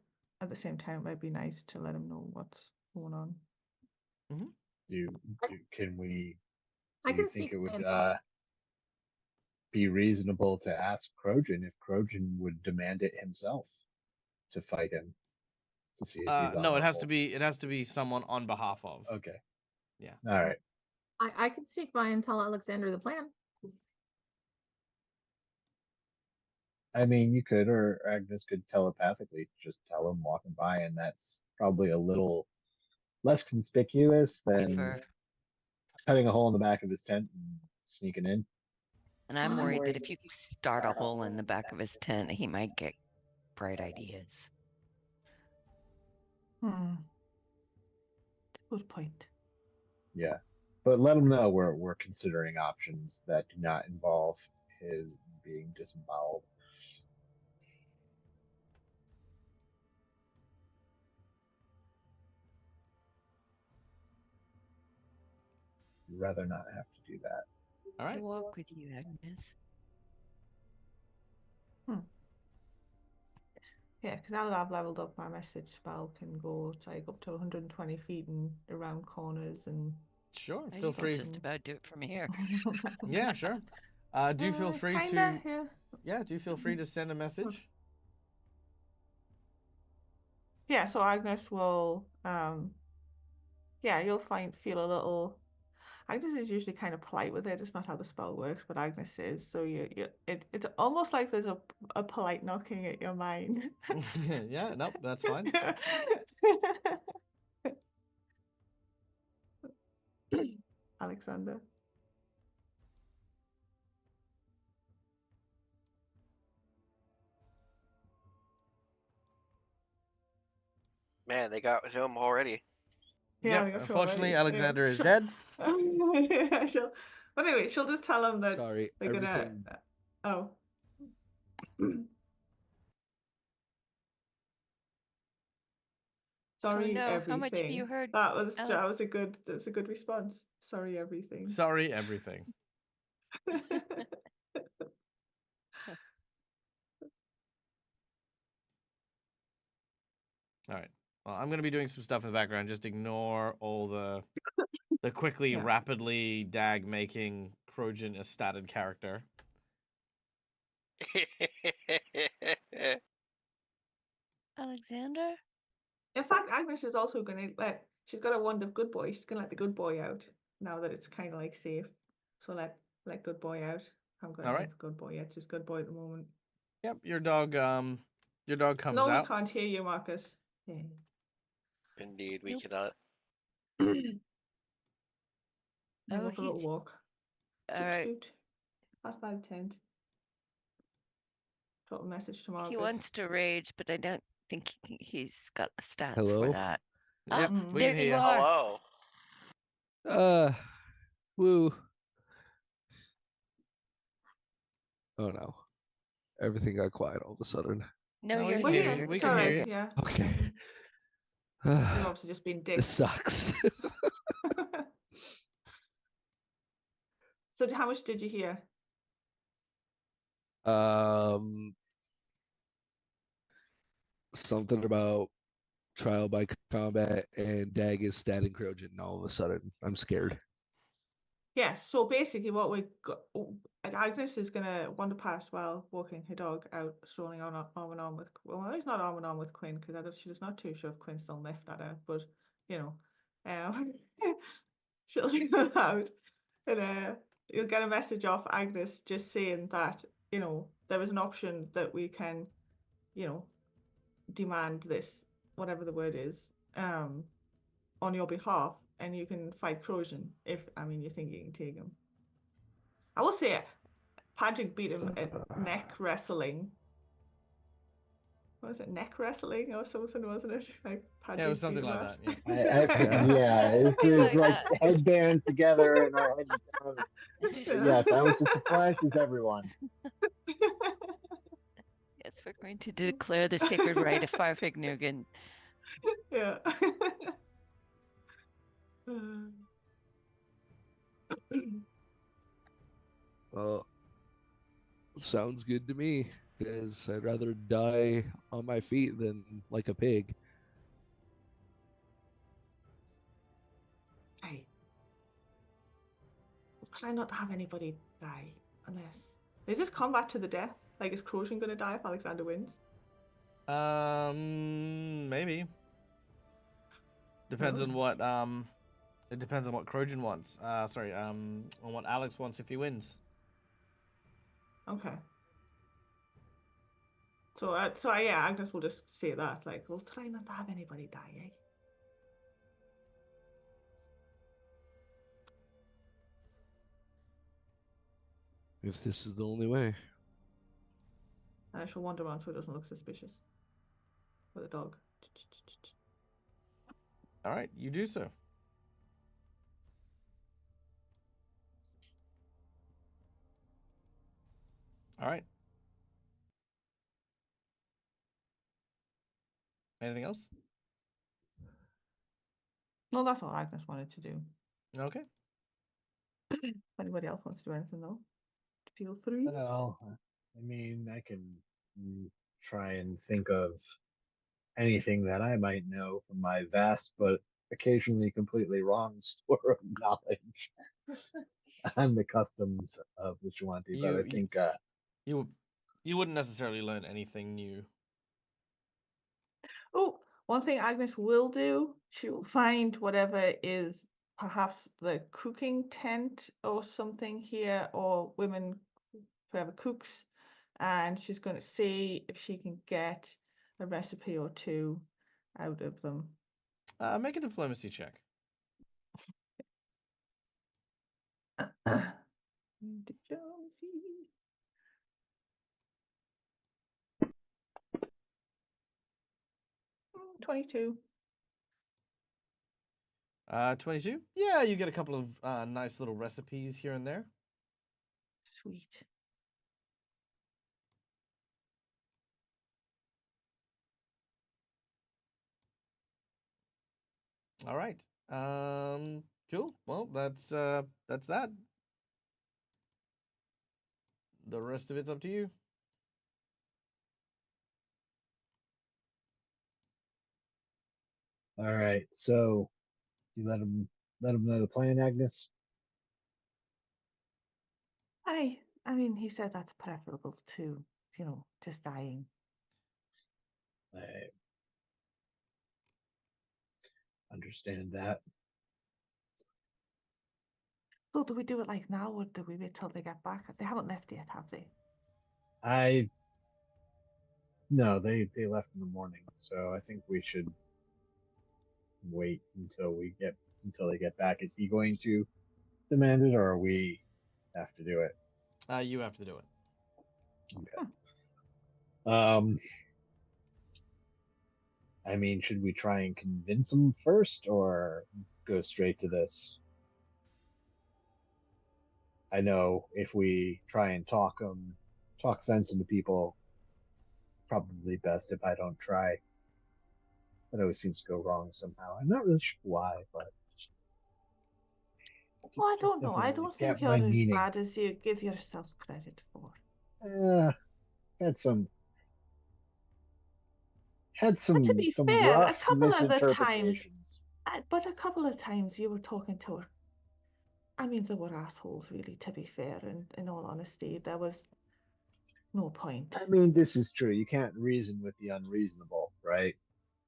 the same time, it might be nice to let him know what's going on. Can we? I Do can you think sneak it would in. be reasonable to ask Krojan if Krojan would demand it himself to fight him to see if he's no, it has honorable? to be someone on behalf of. Okay. Yeah. All right. I can sneak by and tell Alexander the plan. I mean, you could, or Agnes could telepathically just tell him walking by, and that's probably a little less conspicuous than cutting a hole in the back of his tent and sneaking in. And I'm worried that if you start a hole in the back of his tent, he might get bright ideas. Good point. Yeah, but let him know we're considering options that do not involve his being disemboweled. I'd rather not have to do that. All right. I'll walk with you, Agnes. Yeah, because now that I've leveled up, my message spell can go to, like up to 120 feet and around corners and. Sure, I feel can free. just about do it from here. Yeah, sure. Do you feel free kinda, to? yeah. Yeah, do you feel free to send a message? Yeah, so Agnes will yeah, you'll feel a little. Agnes is usually kind of polite with it. It's not how the spell works, but Agnes is. So it's almost like there's a polite knocking at your mind. Yeah, nope, that's fine. Alexander. Man, they got him already. Yeah, Yep, unfortunately, Alexander is dead. Yeah, but anyway, she'll just tell him that Sorry, they're everything. gonna. Oh. Sorry, no, everything. how much have you heard, That was Alex? a good response. Sorry, everything. Sorry, everything. All right. Well, I'm gonna be doing some stuff in the background. Just ignore all the quickly, Yeah. rapidly dag making Trojan a statted character. Alexander? In fact, Agnes is also gonna she's got a wand of good boy. She's gonna let the good boy out now that it's kind of like safe. So let good boy out. I'm gonna All right. have good boy yet. Just good boy at the moment. Yep, your dog comes No, we out. can't hear you, Marcus. Yeah. Indeed, we Nope. cannot. We'll Oh, go for a little he's walk. all right. That's by the tent. Drop a message to Marcus. He wants to rage, but I don't think he's got the stats for Hello? that. Yep, Oh, we there can hear you you. are. Hello. Woo. Oh no. Everything got quiet all of a sudden. No, No, we you're can Well, hear here. you. You're We it's can all hear right. you. Yeah. Okay. You've obviously just been This dicks. sucks. So how much did you hear? Something about trial by combat and Dag is statting Crojan, and all of a sudden I'm scared. Yeah, so basically what we got, Agnes is gonna wander past while walking her dog out, strolling on arm in arm with. Well, he's not arm in arm with Quinn because she's not too sure if Quinn's still miffed at her, but you know, she'll go out, and you'll get a message off Agnes just saying that there is an option that we can, demand this, whatever the word is, on your behalf, and you can fight Crojan if you think you can take him. I will say Patrick beat him at neck wrestling. What was it, neck wrestling or something, wasn't it? Like Patrick Yeah, it was something like that. Yeah. It was like that. headbands together and our heads down. But yes, I was as surprised as everyone. Yes, we're going to declare the sacred right of Farfignugan. Yeah. Well, sounds good to me, because I'd rather die on my feet than like a pig. Hey, we'll try not to have anybody die unless. Is this combat to the death? Like, is Crojan gonna die if Alexander wins? Maybe. Depends on what it depends on what Crojan wants. On what Alex wants if he wins. Okay. So yeah, Agnes will just say that, like, we'll try not to have anybody die, eh? If this is the only way. And I shall wander around so it doesn't look suspicious. With a dog. All right, you do so. All right. Anything else? No, that's all Agnes wanted to do. Okay. If anybody else wants to do anything, though, feel free. Well, I can try and think of anything that I might know from my vast but occasionally completely wrong store of knowledge on the customs of Vigilante. But I think you wouldn't necessarily learn anything new. Oh, one thing Agnes will do, she will find whatever is perhaps the cooking tent or something here, or women, whoever cooks, and she's going to see if she can get a recipe or two out of them. Make a diplomacy check. Diplomacy. 22. 22? Yeah, you get a couple of nice little recipes here and there. Sweet. All right. Cool. Well, that's that. The rest of it's up to you. all right. So you let him know the plan, Agnes. I mean, he said that's preferable to, just dying. I understand that. So do we do it like now, or do we wait till they get back? They haven't left yet, have they? No, they left in the morning, so I think we should wait until they get back. Is he going to demand it, or we have to do it? You have to do it. Okay. I mean, should we try and convince him first, or go straight to this? I know if we try and talk sense into people, probably best if I don't try. That always seems to go wrong somehow. I'm not really sure why, but Well, I don't know. I definitely don't think kept you're my as meaning. bad as you give yourself credit for. Had some But to be fair, a rough couple of the times, misinterpretations. but a couple of times you were talking to her. I mean, they were assholes, really, to be fair, and in all honesty, there was no point. I mean, this is true. You can't reason with the unreasonable, right?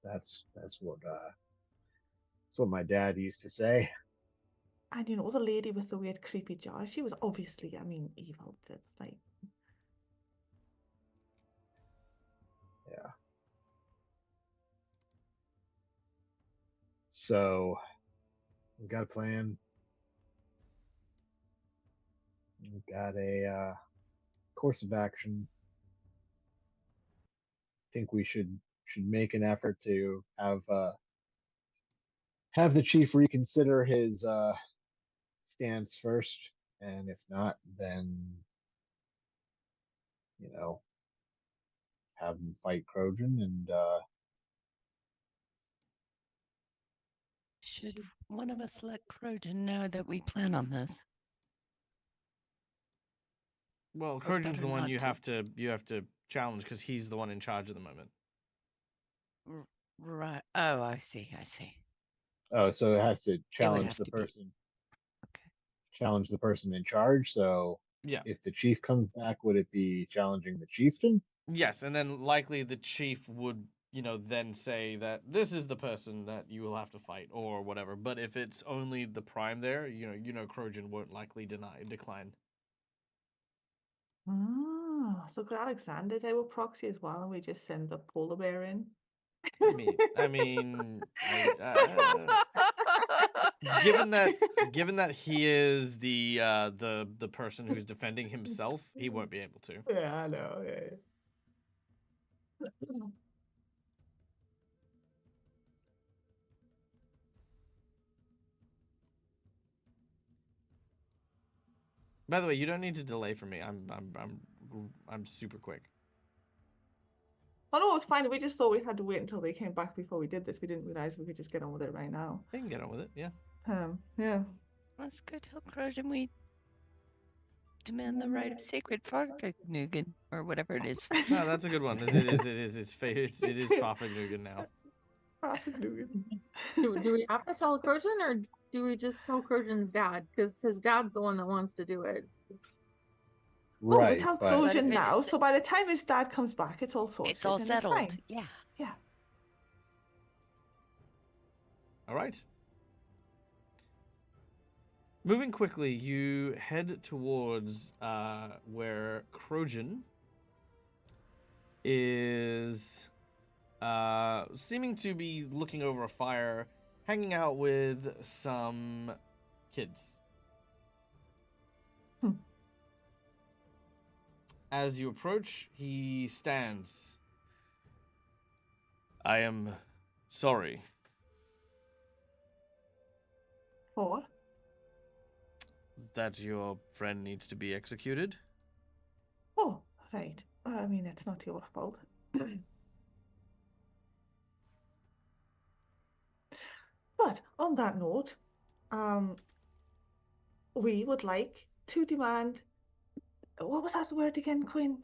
That's what my dad used to say. And the lady with the weird creepy jar, she was obviously, I mean, evil. It's like, Yeah. So we got a plan. We got a course of action. I think we should make an effort to have the chief reconsider his stance first, and if not, then have him fight Crojan and Should one of us let Crojan know that we plan on this? Well, Or Crojan's better the one not you to? have to challenge because he's the one in charge at the moment. Right. Oh, I see. I see. oh, so it has to It would challenge have the to be. person Okay. challenge the person in charge. So Yeah. if the chief comes back, would it be challenging the chieftain? Yes, and then likely the chief would, then say that this is the person that you will have to fight or whatever. But if it's only the prime there, Crojan won't likely decline. so could Alexander do a proxy as well, and we just send the polar bear in? Given that he is the person who's defending himself, he won't be able to. Yeah, I know. Yeah. By the way, you don't need to delay for me. I'm super quick. Oh no, it's fine. We just thought we had to wait until they came back before we did this. We didn't realize we could just get on with it right now. They can get on with it, yeah. Yeah. Let's go tell Crojan we demand the right of sacred Farfignugan, or whatever it is. No, that's a good one. It is Fafagnugan now. Do we have to tell Crojan, or do we just tell Crojan's dad? Because his dad's the one that wants to do it. Oh, we Right, tell but Trojan if now, it's- so by the time his dad comes back, it's all sorted. It's all and settled. It's fine. Yeah. Yeah. All right. Moving quickly, you head towards where Crojan is seeming to be looking over a fire, hanging out with some kids. As you approach, he stands. I am sorry. For? That your friend needs to be executed? Oh, right. I mean, it's not your fault. But on that note, we would like to demand. What was that word again, Quinn?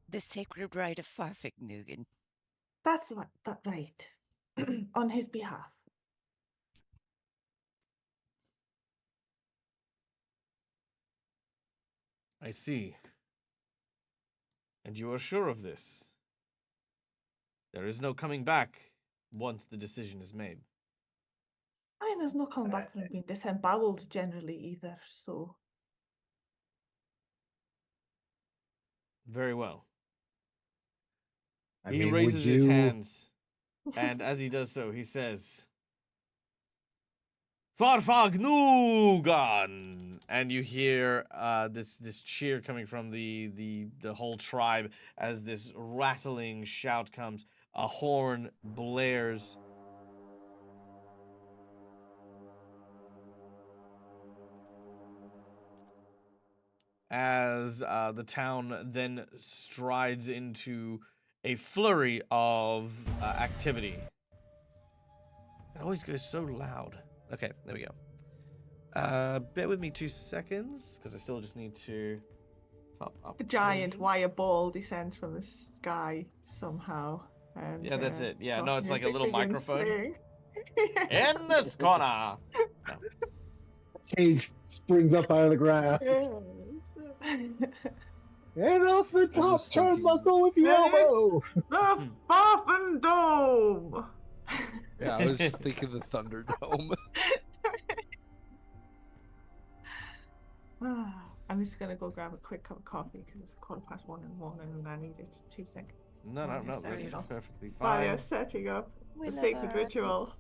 The sacred right of Farfignugan. That's right. On his behalf. I see. And you are sure of this? There is no coming back once the decision is made. I mean, there's no coming back from being disemboweled generally either, so. Very well. I He mean, raises would his you? hands, and as he does so, he says, Farfagnugan! And you hear this cheer coming from the whole tribe as this rattling shout comes. A horn blares. As the town then strides into a flurry of activity. It always goes so loud. Okay, there we go. Bear with me 2 seconds, because I still just need to top up. A giant wire ball descends from the sky somehow. And, Yeah, that's it. Yeah, no, rock it's like a music little begins microphone. playing. In this corner! No. Cage springs up out of the ground. And off the top just thinking- turnbuckle with the That is- elbow. The Farfan Dome! Yeah, I was thinking the Thunderdome. I'm just gonna go grab a quick cup of coffee because it's 1:15 in the morning and I need it 2 seconds. No, While no, you're that's setting up. perfectly While fine. you're setting up We the love sacred our ritual.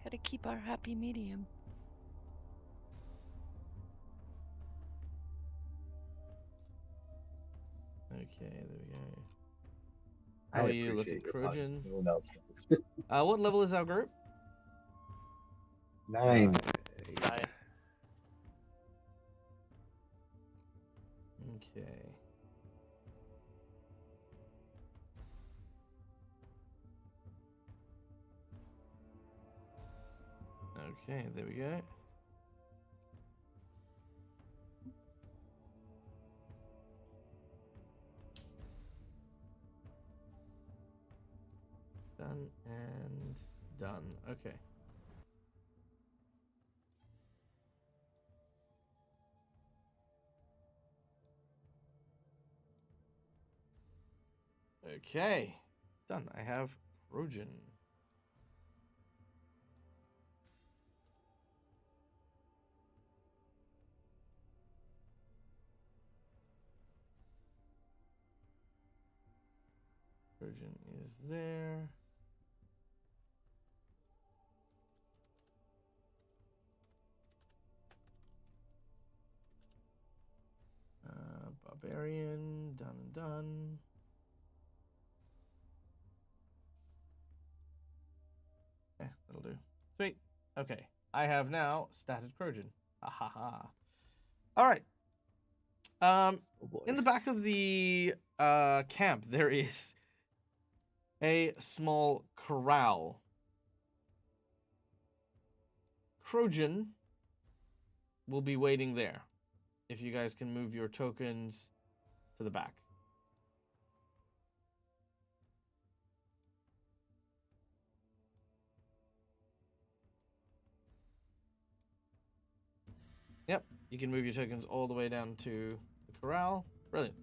Gotta keep our happy medium. Okay, there we go. I How are you appreciate looking, your puns. Trojan? No one else does. What level is our group? 9. 9. Okay. Okay, there we go. Done and done. Okay. Okay. Done. I have Trojan. Trojan is there. Barbarian, done and done. Yeah, that'll do. Sweet. Okay. I have now statted Trojan. Ha ha ha. All right. Oh boy. In the back of the camp, there is a small corral. Trojan will be waiting there. If you guys can move your tokens to the back. Yep, you can move your tokens all the way down to the corral. Brilliant.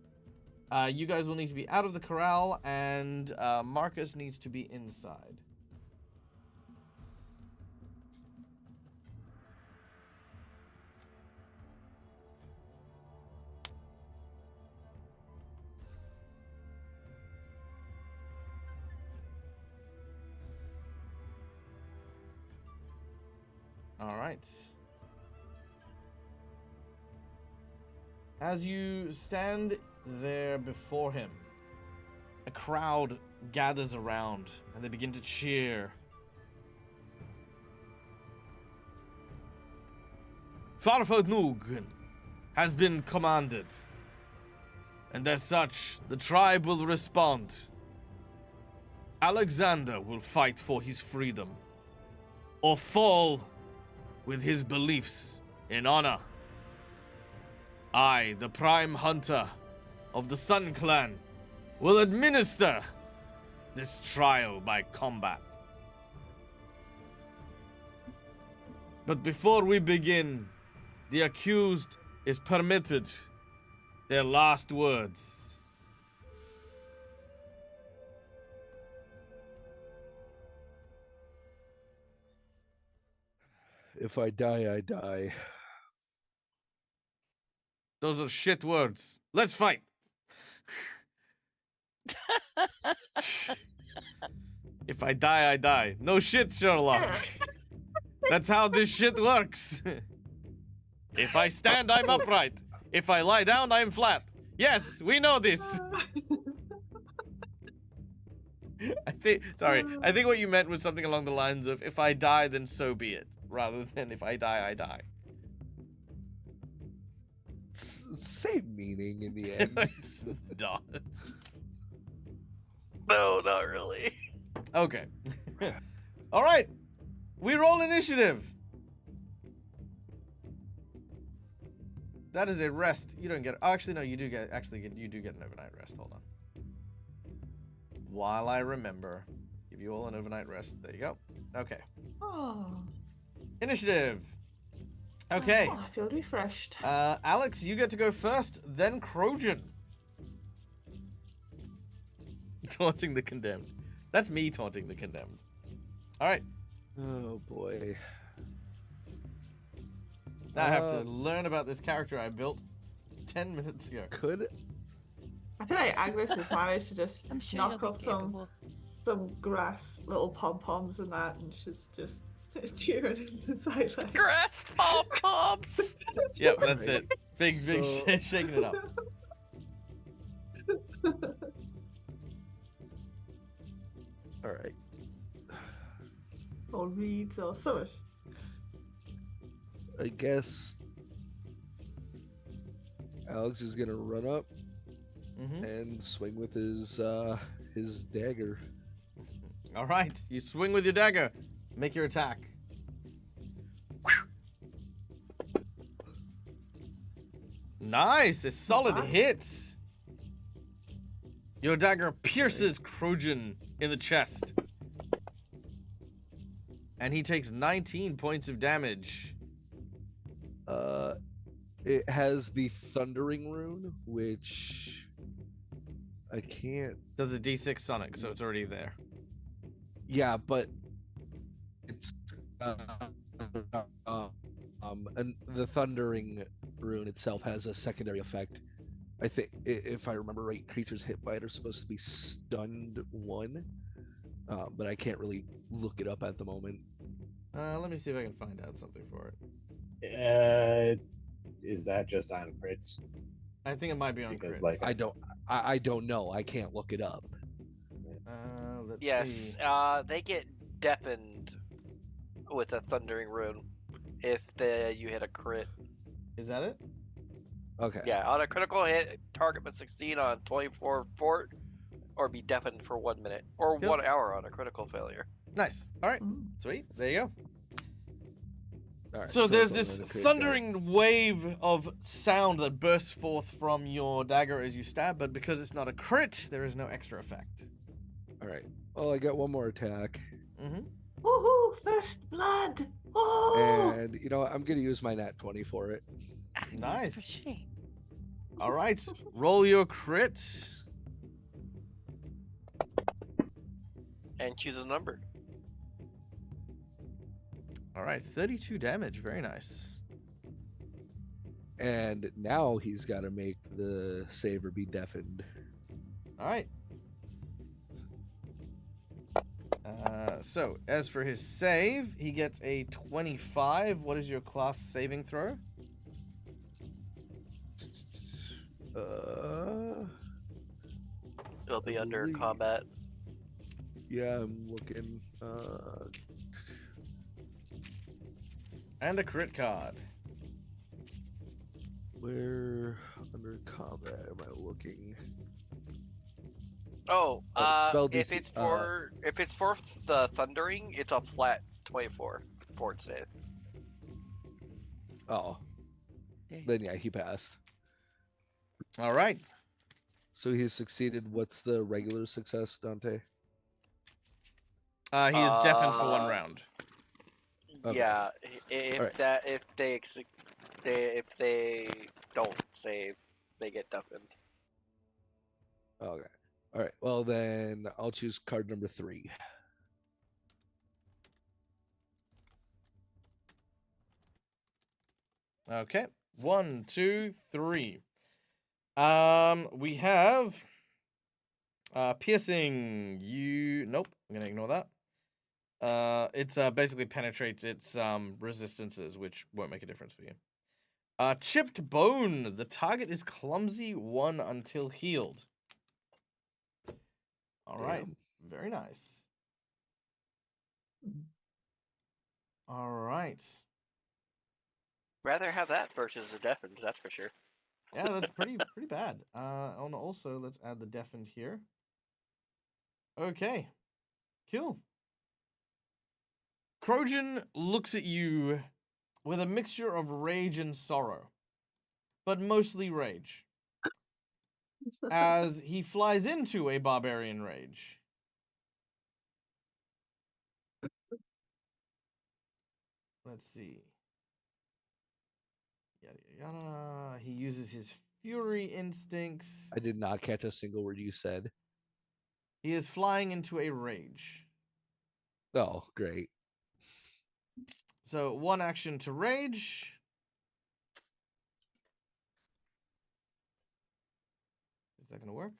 You guys will need to be out of the corral, and Marcus needs to be inside. All right. As you stand there before him, a crowd gathers around and they begin to cheer. Farfodnug has been commanded, and as such, the tribe will respond. Alexander will fight for his freedom, or fall with his beliefs in honor. I, the Prime Hunter of the Sun Clan, will administer this trial by combat. But before we begin, the accused is permitted their last words. If I die, I die. Those are shit words. Let's fight. If I die, I die. No shit, Sherlock. That's how this shit works. If I stand, I'm upright. If I lie down, I'm flat. Yes, we know this. I think what you meant was something along the lines of, if I die, then so be it, rather than if I die, I die. Same meaning in the end. It's not. No, not really. Okay. All right. We roll initiative. That is a rest. You don't get. Oh, actually, no. You do get. You do get an overnight rest. Hold on. While I remember, give you all an overnight rest. There you go. Okay. Oh. Initiative. Okay. Oh, I feel refreshed. Alex, you get to go first. Then Trojan. Taunting the condemned. That's me taunting the condemned. All right. Oh boy. Now I have to learn about this character I built 10 minutes ago. I feel like Agnes has managed to just I'm sure knock you'll up be capable. some grass, little pom-poms and that, and she's just cheering in the sideline. Grass pom-poms! Yep, that's it. Big So- shaking it up. All right. Or reeds or something. I guess Alex is gonna run up Mm-hmm. and swing with his dagger. All right, you swing with your dagger. Make your attack. Nice, a solid hit. Your dagger pierces Trojan in the chest. And he takes 19 points of damage. It has the thundering rune, which I can't. Does a d6 sonic, so it's already there. Yeah, but it's and the thundering rune itself has a secondary effect. I think, if I remember right, creatures hit by it are supposed to be stunned 1, but I can't really look it up at the moment. Let me see if I can find out something for it. Is that just on crits? I think it might be on Because, crits. like, I don't know. I can't look it up. Let's Yes, see. they get deafened with a thundering rune if you hit a crit. Is that it? Okay. Yeah, on a critical hit, target must succeed on 24 fort or be deafened for 1 minute or Yep. 1 hour on a critical failure. Nice. All right. Mm. Sweet. There you go. All right, So there's that's this only a crit thundering wave of sound that bursts forth from your dagger as you stab, but because it's not a crit, there is no extra effect. All right. Well, I got one more attack, Mm-hmm. Woohoo! First blood. Oh. and you know what? I'm gonna use my nat 20 for it. Nice. For she. All right, roll your crit. And choose a number. All right, 32 damage. Very nice. And now he's got to make the save or be deafened. All right. So, as for his save, he gets a 25. What is your class saving throw? It'll be I under believe- combat. Yeah, I'm looking. And a crit card. Where under combat am I looking? Oh, spell if DC, it's for the thundering, it's a flat 24 fort save. Oh, Okay. then yeah, he passed. All right. So he's succeeded. What's the regular success, Dante? He is deafened for one round. Okay. Yeah, if Alright. that if they don't save, they get deafened. Okay. All right. Well, then I'll choose card number 3. Okay. 1, 2, 3. We have piercing. Nope. I'm gonna ignore that. It's basically penetrates its resistances, which won't make a difference for you. Chipped bone. The target is clumsy 1 until healed. All right. Damn. Very nice. All right. Rather have that versus the deafened, that's for sure. Yeah, that's pretty bad. And also let's add the deafened here. Okay. Cool. Krojan looks at you with a mixture of rage and sorrow, but mostly rage, as he flies into a barbarian rage. Let's see. Yada yada. He uses his fury instincts. I did not catch a single word you said. He is flying into a rage. Oh, great. So 1 action to rage. Is that gonna work?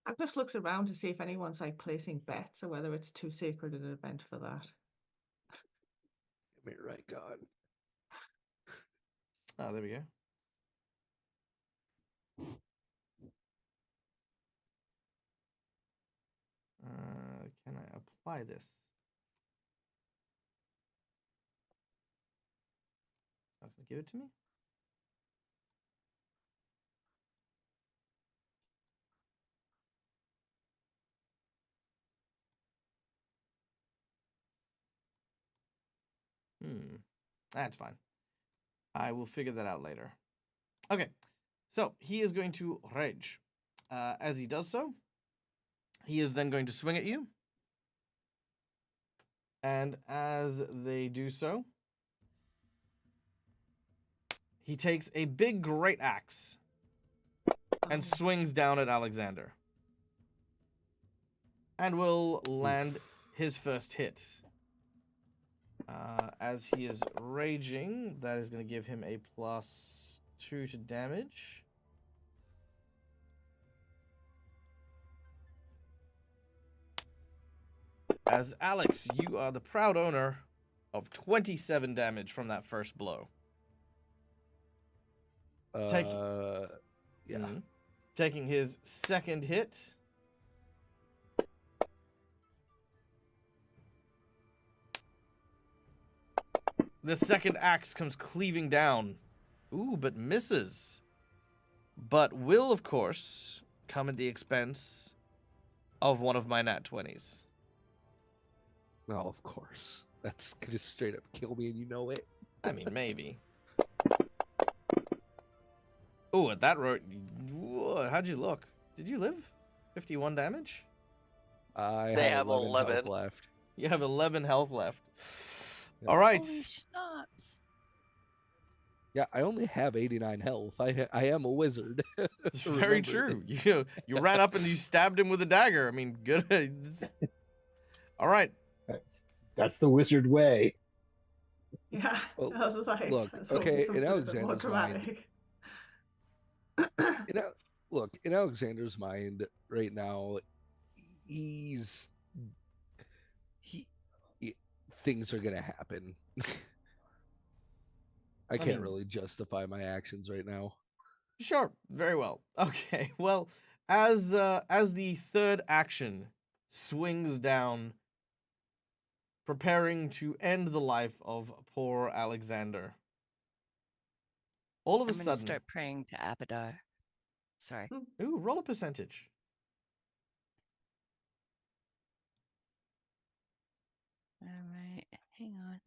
Agnes looks around to see if anyone's like placing bets or whether it's too sacred an event for that. Give me right, God. Oh, there we go. Can I apply this? It's not gonna give it to me? That's fine. I will figure that out later. Okay, so he is going to rage. As he does so, he is then going to swing at you. And as they do so, he takes a big great axe and swings down at Alexander. And will land his first hit. As he is raging, that is going to give him a +2 to damage. As Alex, you are the proud owner of 27 damage from that first blow. Yeah. Taking his second hit. The second axe comes cleaving down. Ooh, but misses. But will, of course, come at the expense of one of my nat 20s. No, of course. That's gonna straight up kill me, and you know it. I mean, maybe. Oh, at that road, how'd you look? Did you live? 51 damage? I They have have 11 health 11. left. You have 11 health left. Yep. All right. Holy schnapps. Yeah, I only have 89 health. I am a wizard. It's very true. You ran up and you stabbed him with a dagger. I mean, good. All right. That's the wizard way. Yeah, Well, I was like, look, let's hope okay, it's in something a bit more Alexander's mind, dramatic. in Alexander's mind right now, he's he, he things are gonna happen. I can't mean, really justify my actions right now. Sure. Very well. Okay. Well, as the third action swings down, preparing to end the life of poor Alexander, all of a I'm going to sudden, start praying to Abadar. Sorry. ooh, roll a percentage. All right. Hang on.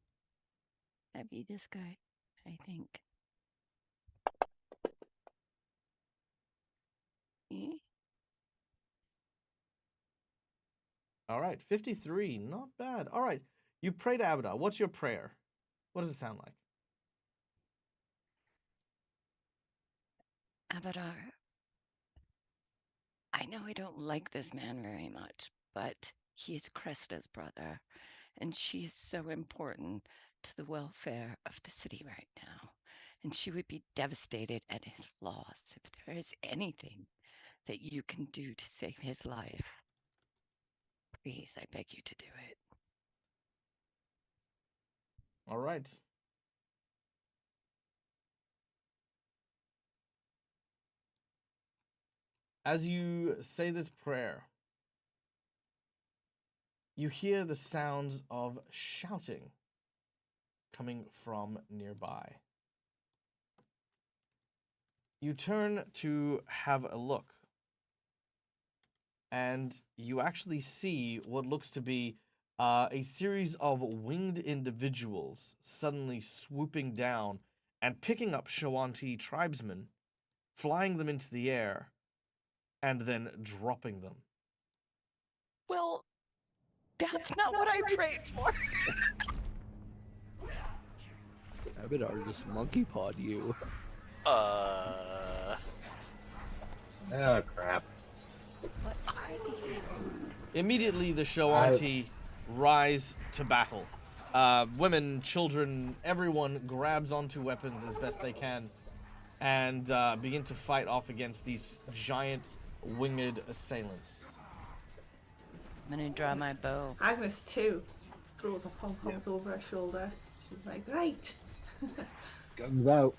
That'd be this guy, I think. Eh? All right, 53, not bad. All right, you pray to Abadar. What's your prayer? What does it sound like? Abadar, I know I don't like this man very much, but he is Cresta's brother, and she is so important to the welfare of the city right now. And she would be devastated at his loss. If there is anything that you can do to save his life, please, I beg you to do it. All right. As you say this prayer, you hear the sounds of shouting coming from nearby. You turn to have a look, and you actually see what looks to be a series of winged individuals suddenly swooping down and picking up Shawanti tribesmen, flying them into the air, and then dropping them. Well, that's not what I prayed for. Abadar just monkey pawed you. Oh crap. What are these? Immediately, the Shawanti rise to battle. Women, children, everyone grabs onto weapons as best they can and begin to fight off against these giant winged assailants. I'm gonna draw my bow. Agnes too throws her pom-poms over her shoulder. She's like, right. Guns out.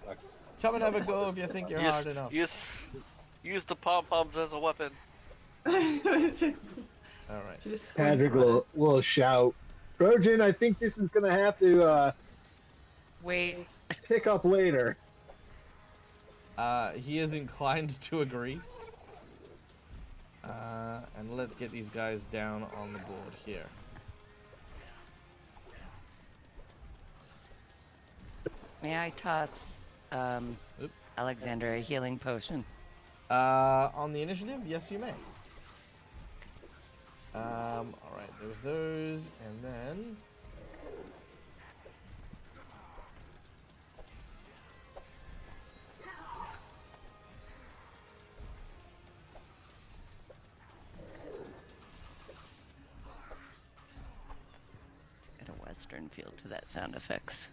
Come and have a go if you think you're hard enough. Use the pom-poms as a weapon. All right. Patrick will shout, Trojan, I think this is going to have to Wait. pick up later. He is inclined to agree. And let's get these guys down on the board here. May I toss Alexander a healing potion? On the initiative, yes, you may. All right, there's those, and then Got a western feel to that sound effects.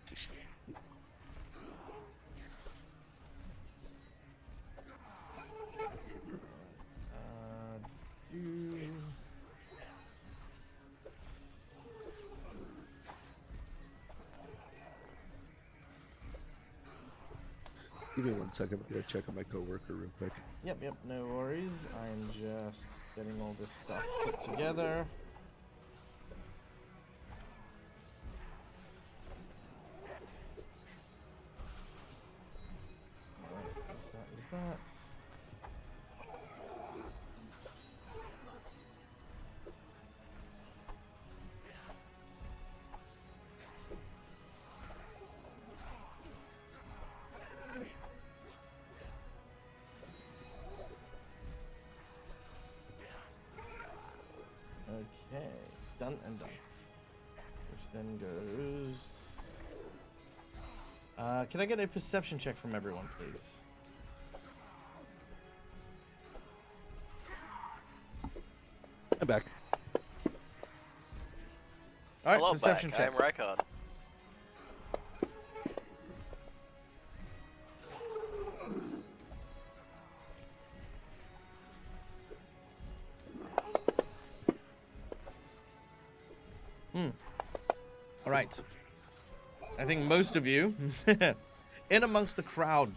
Give me 1 second. I'm gonna check on my coworker real quick. Yep, no worries. I'm just getting all this stuff put together. Alright, is that. Okay, done and done. Which then goes... can I get a perception check from everyone, please? I'm back. All right, Hello, perception back. check. I'm Rykon. All right. I think most of you, in amongst the crowd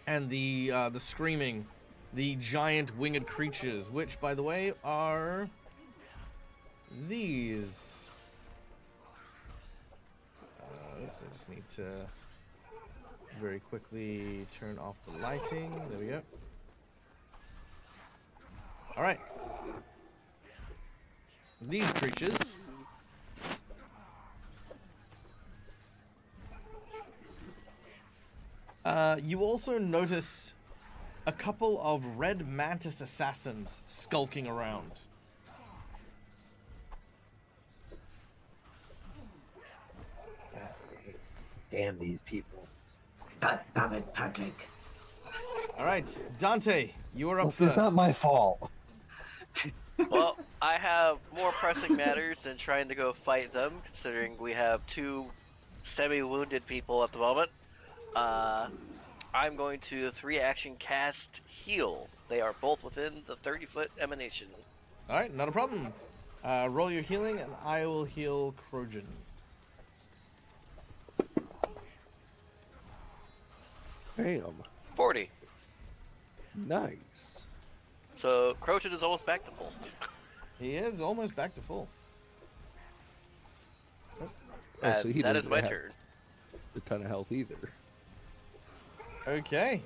and the screaming, the giant winged creatures, which, by the way, are these. Oops, I just need to very quickly turn off the lighting. There we go. All right. These creatures. You also notice a couple of red mantis assassins skulking around. Damn these people. God damn it, Patrick. All right, Dante, you are up Look, first. it's not my fault. Well, I have more pressing matters than trying to go fight them, considering we have 2 semi-wounded people at the moment. I'm going to 3-action cast Heal. They are both within the 30-foot emanation. All right, not a problem. Roll your healing, and I will heal Krojan. Damn. 40. Nice. So, Croton is almost back to full. He is almost back to full. Oh, so he that didn't is my have turn. a ton of health either. Okay.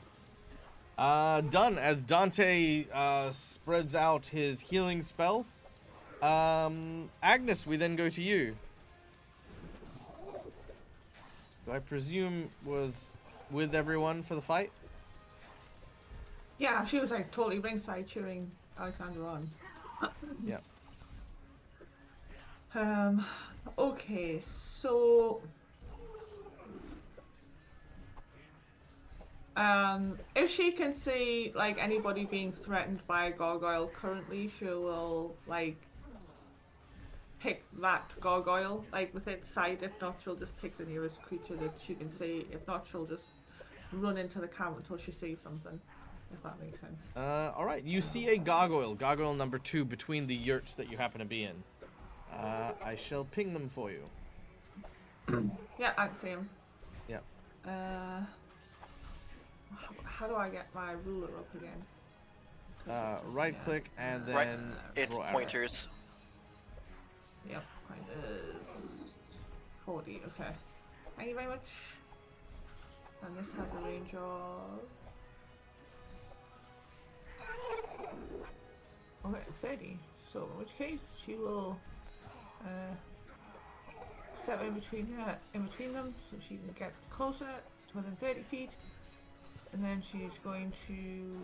Done. As Dante spreads out his healing spell. Agnes, we then go to you. Who I presume was with everyone for the fight? Yeah, she was like totally ringside cheering Alexander on. Yeah. Okay, so if she can see like anybody being threatened by a gargoyle currently, she will like pick that gargoyle like within sight. If not, she'll just pick the nearest creature that she can see. If not, she'll just run into the camp until she sees something. If that makes sense. All right. You see a gargoyle number 2 between the yurts that you happen to be in. I shall ping them for you. Yeah, I can see him. Yeah. How do I get my ruler up again? Right click and then Right, it's draw arrow. pointers. Yep, pointers. 40, okay. Thank you very much. And this has a range of... Okay, 30. So in which case she will step in between them so she can get closer to within 30 feet. And then she's going to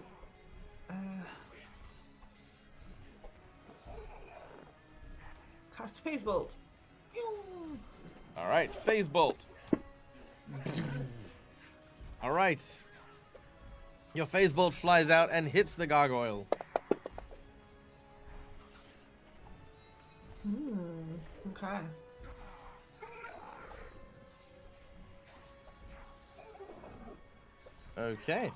cast Phase Bolt. All right, phase bolt. All right. Your phase bolt flies out and hits the gargoyle. Okay. Okay.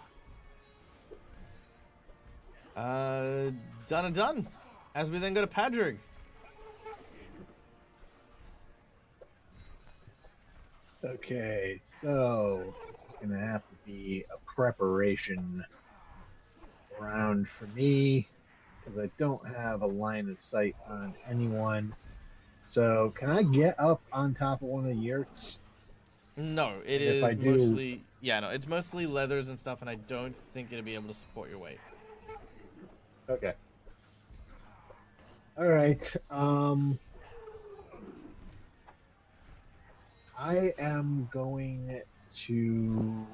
Done and done. As we then go to Padrig. Okay, so this is gonna have to be a preparation round for me because I don't have a line of sight on anyone. So can I get up on top of one of the yurts? No, it And if is I do- mostly... Yeah, no, it's mostly leathers and stuff, and I don't think it'll be able to support your weight. Okay. All right. I am going to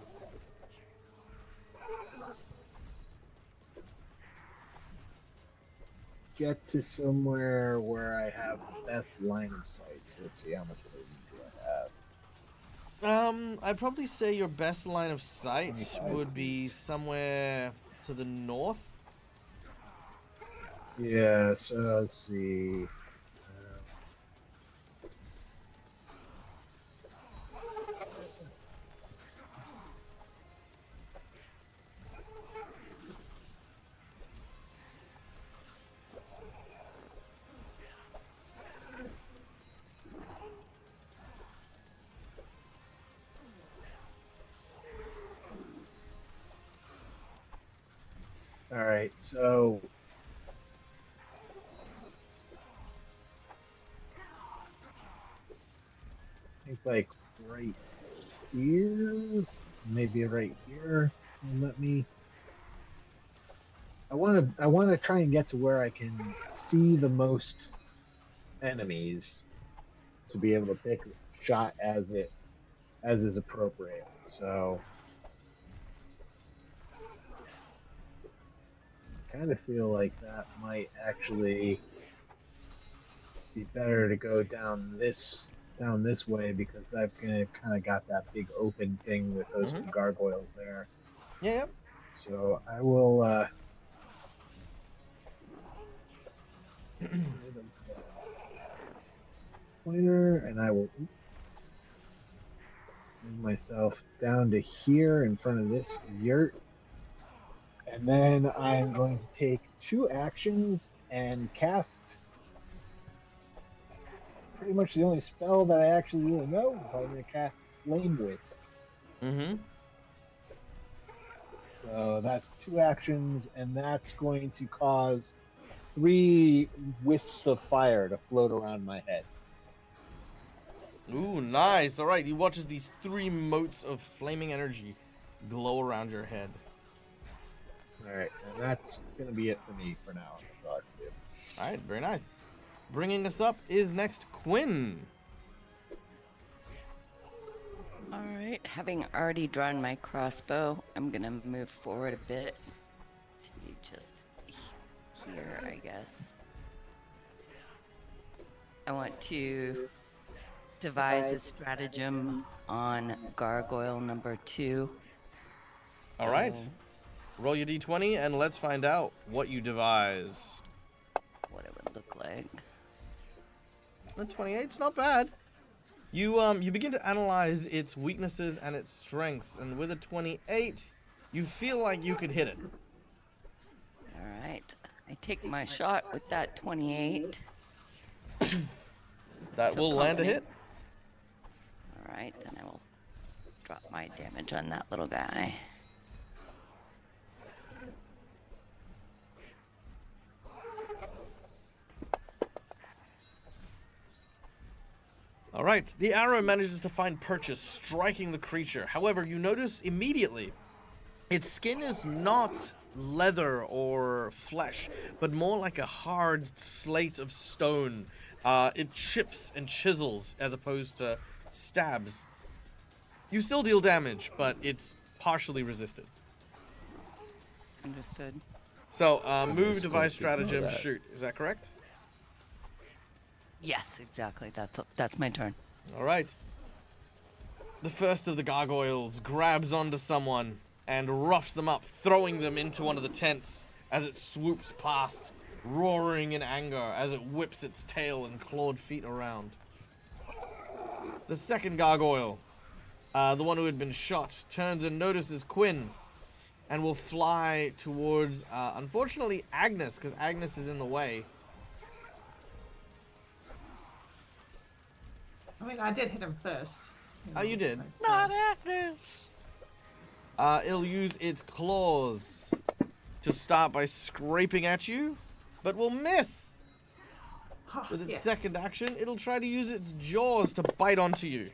get to somewhere where I have the best line of sight. So let's see, how much movement do I have? I'd probably say your best line of sight 25 would be feet. somewhere to the north. Yeah, so let's see. All right, so I think like right here, maybe right here. Let me. I want to try and get to where I can see the most enemies to be able to pick a shot as is appropriate. So I kind of feel like that might actually be better to go down this way because I've kind of got that big open thing with those two gargoyles there. Yeah, yep. So I will pointer, and I will move myself down to here in front of this yurt. And then I'm going to take 2 actions and cast pretty much the only spell that I actually really know. I'm going to cast Flame Wisp. Mm-hmm. So that's 2 actions, and that's going to cause 3 wisps of fire to float around my head. Ooh, nice. All right, you watch as these 3 motes of flaming energy glow around your head. All right, and that's going to be it for me for now. That's all I can do. All right, very nice. Bringing us up is next Quinn. All right, having already drawn my crossbow, I'm gonna move forward a bit to be just here, I guess. I want to devise a stratagem on gargoyle number 2. All right. Roll your d20 and let's find out what you devise. What it would look like. The 28's not bad. You begin to analyze its weaknesses and its strengths, and with a 28, you feel like you could hit it. All right, I take my shot with that 28. That will land a hit. All right, then I will drop my damage on that little guy. All right, the arrow manages to find purchase, striking the creature. However, you notice immediately its skin is not leather or flesh, but more like a hard slate of stone. It chips and chisels as opposed to stabs. You still deal damage, but it's partially resisted. Understood. So, move, Just device, going to ignore stratagem, that. shoot. Is that correct? Yes, exactly. That's my turn. All right. The first of the gargoyles grabs onto someone and roughs them up, throwing them into one of the tents as it swoops past, roaring in anger as it whips its tail and clawed feet around. The second gargoyle, the one who had been shot, turns and notices Quinn and will fly towards, unfortunately, Agnes, because Agnes is in the way. I mean, I did hit him first. Oh, you did? Not Agnes! It'll use its claws to start by scraping at you, but will miss. With its second action, it'll try to use its jaws to bite onto you.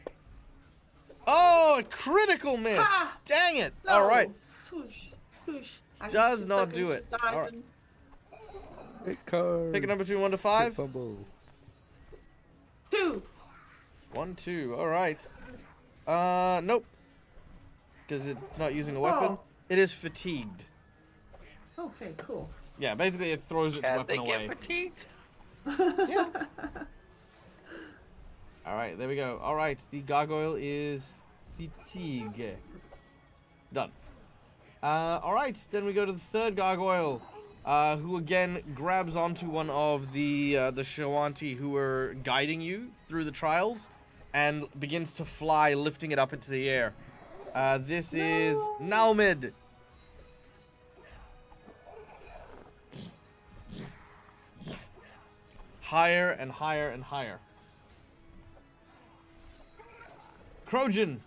Oh, a critical miss! Ha! Dang it! No. All right, Swoosh, swoosh. I does just not took do a it. dive All right. and- Hit card. Pick a number between 1 to Hit 5. fumble. 2. 1, 2. All right. Nope. Because it's not using a weapon. Oh. It is fatigued. Okay, cool. Yeah, basically it throws its Can weapon they away. get fatigued? Yeah. All right, there we go. All right, the gargoyle is fatigue. Done. All right, then we go to the third gargoyle, who again grabs onto one of the Shawanti who were guiding you through the trials, and begins to fly, lifting it up into the air. This is Nalmid. Higher and higher and higher. Krojan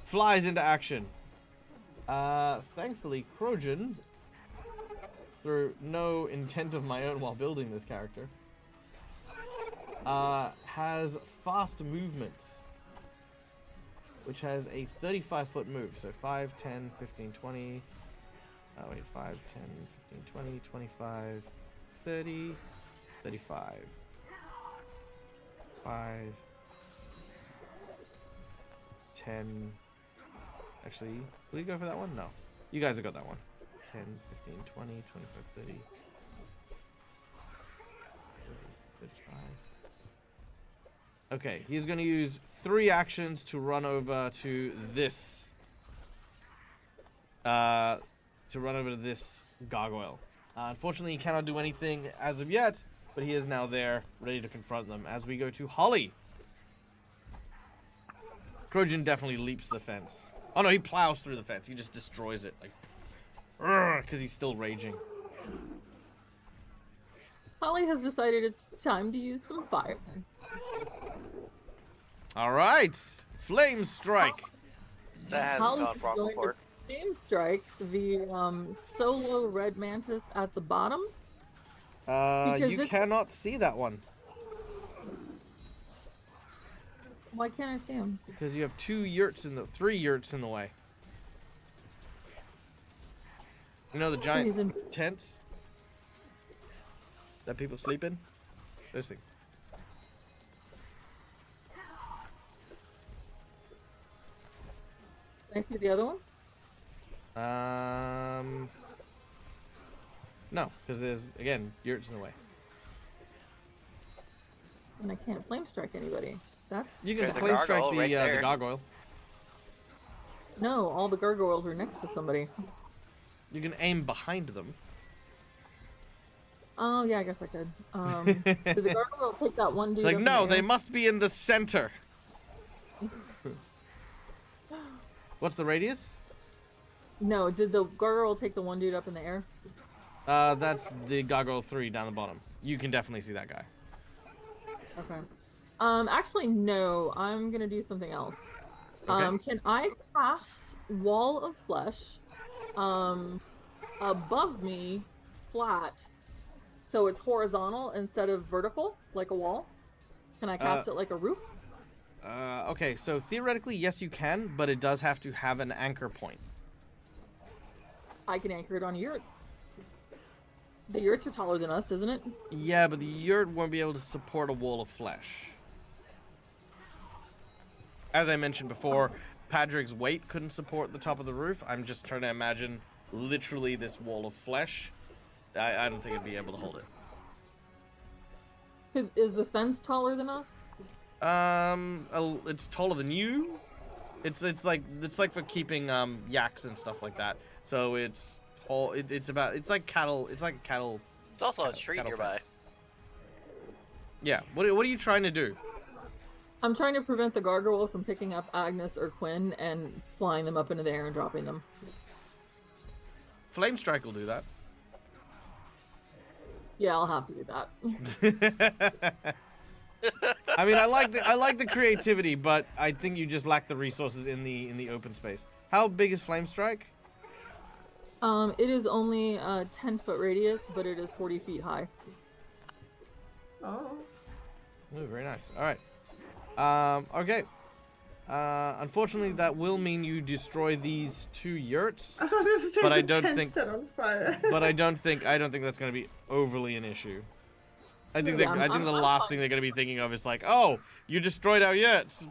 flies into action. Thankfully, Krojan, through no intent of my own while building this character, has fast movement, which has a 35-foot move. So 5, 10, 15, 20. Oh, wait, 5, 10, 15, 20, 25, 30, 35. 5, 10. Actually, will you go for that one? No. You guys have got that one. 10, 15, 20, 25, 30, 35. Okay, he's going to use 3 actions to run over to this. To run over to this gargoyle. Unfortunately, he cannot do anything as of yet, but he is now there, ready to confront them. As we go to Holly. Krojan definitely leaps the fence. Oh no, he plows through the fence. He just destroys it, like, because he's still raging. Holly has decided it's time to use some fire. All right, flame strike. That hasn't Holly's gone wrong going before. to flame strike the solo red mantis at the bottom. You cannot see that one Why can't I see him? because you have 3 yurts in the way. You know the He's giant in- tents that people sleep in? Those things. Can I see the other one? No, because there's, again, yurts in the way. And I can't flame strike anybody. That's You can There's a flame strike gargoyle right the there. gargoyle. no. All the gargoyles are next to somebody. You can aim behind them. Oh yeah, I guess I could. Did the gargoyle take that one dude? It's like, up in no, the they air? must be in the center. What's the radius? No, did the gargoyle take the one dude up in the air? That's the gargoyle 3 down the bottom. You can definitely see that guy. Okay. Actually, no. I'm gonna do something else. Okay. Can I cast Wall of Flesh, above me, flat, so it's horizontal instead of vertical, like a wall? Can I cast it like a roof? Okay, so theoretically, yes, you can, but it does have to have an anchor point. I can anchor it on a yurt. The yurts are taller than us, isn't it? Yeah, but the yurt won't be able to support a wall of flesh. As I mentioned before, Padrick's weight couldn't support the top of the roof. I'm just trying to imagine literally this wall of flesh. I don't think it'd be able to hold it. Is the fence taller than us? It's taller than you. It's like for keeping yaks and stuff like that. So it's tall. It's like cattle. It's like cattle. It's also a tree cattle nearby. fence. Yeah. What are you trying to do? I'm trying to prevent the gargoyle from picking up Agnes or Quinn and flying them up into the air and dropping them. Flame strike will do that. Yeah, I'll have to do that. I mean, I like the creativity, but I think you just lack the resources in the open space. How big is flame strike? It is only a 10-foot radius, but it is 40 feet high. Oh. Ooh, very nice. All right. Okay. Unfortunately, that will mean you destroy these 2 yurts. I thought it was But I the don't tent think- set on fire. But I don't think that's going to be overly an issue. I think Yeah, I think I'm the last fine. thing they're going to be thinking of is like, oh, you destroyed our yurts.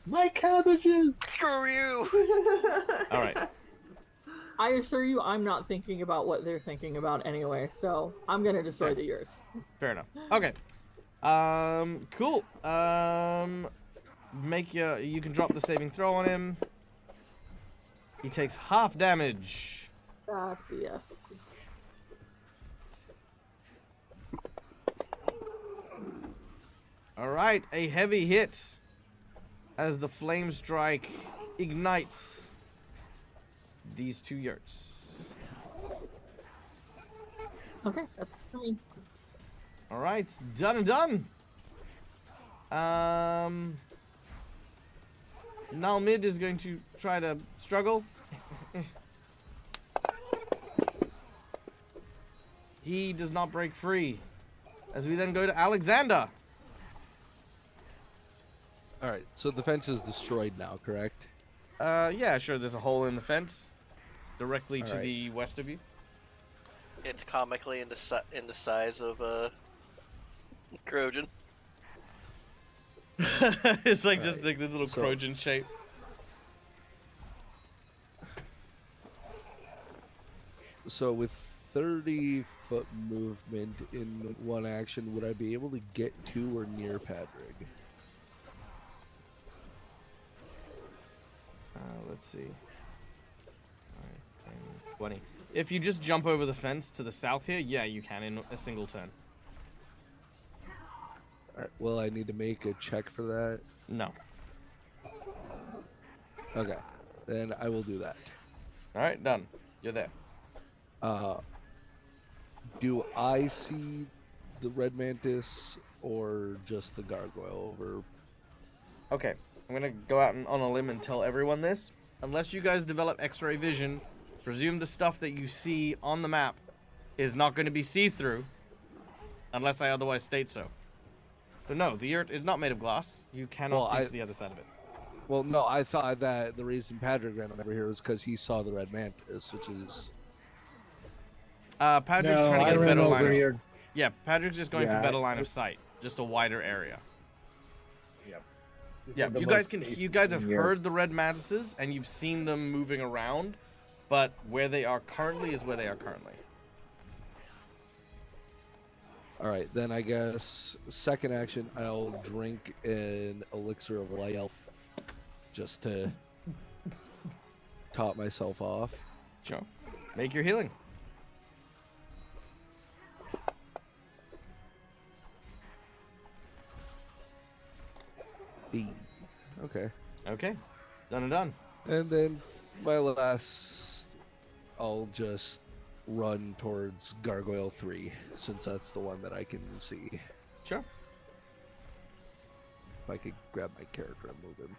My cabbages! Screw you! All right. I assure you, I'm not thinking about what they're thinking about anyway, so I'm gonna destroy the yurts. Fair enough. Okay. Cool. You can drop the saving throw on him. He takes half damage. That's BS. All right, a heavy hit as the flame strike ignites these two yurts. Okay, that's for me. All right, done and done. Now mid is going to try to struggle. He does not break free. As we then go to Alexander. All right, so the fence is destroyed now, correct? Yeah, sure. There's a hole in the fence directly All to right. the west of you. It's comically in the size of a Trojan. It's like All just right, like the little so- Trojan shape. So with 30-foot movement in one action, would I be able to get to or near Padrig? Let's see. 10, 20. If you just jump over the fence to the south here, yeah, you can in a single turn. All right, well, I need to make a check for that. No. Okay, then I will do that. All right, done. You're there. Do I see the red mantis or just the gargoyle over? Okay, I'm gonna go out on a limb and tell everyone this. Unless you guys develop X-ray vision, presume the stuff that you see on the map is not going to be see-through, unless I otherwise state so. So no, the yurt is not made of glass. You cannot see to the other side of it. Well, no, I thought that the reason Padrig ran over here was because he saw the red mantis, which is... Padrick's No, trying to I get a ran better over line of... here. Yeah, Padrick's just going for Yeah, better line of sight. Just a wider area. This Yeah, is the you guys most you guys have facing heard yurts. the red mantises and you've seen them moving around, but where they are currently is where they are currently. Alright, then I guess second action, I'll drink an elixir of life just to top myself off. Sure. Make your healing. Okay. Okay. Done and done. And then my last, I'll just run towards Gargoyle 3, since that's the one that I can see. Sure. If I could grab my character and move him.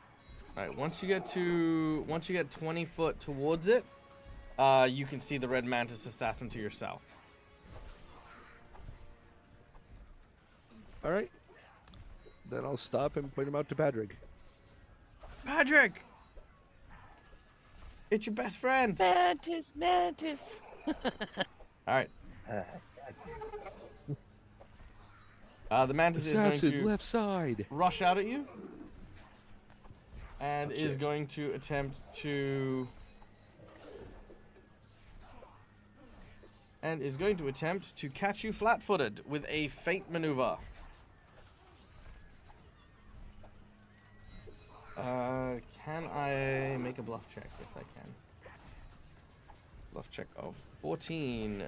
Alright, once you get 20 foot towards it, you can see the red mantis assassin to your south. Alright. Then I'll stop and point him out to Padrig. Patrick! It's your best friend! Mantis, mantis. Alright. The mantis is going Assassin, to left side. rush out at you. And Oh, is shit. going to attempt to... catch you flat-footed with a feint maneuver. Can I make a bluff check? Yes, I can. Bluff check of 14.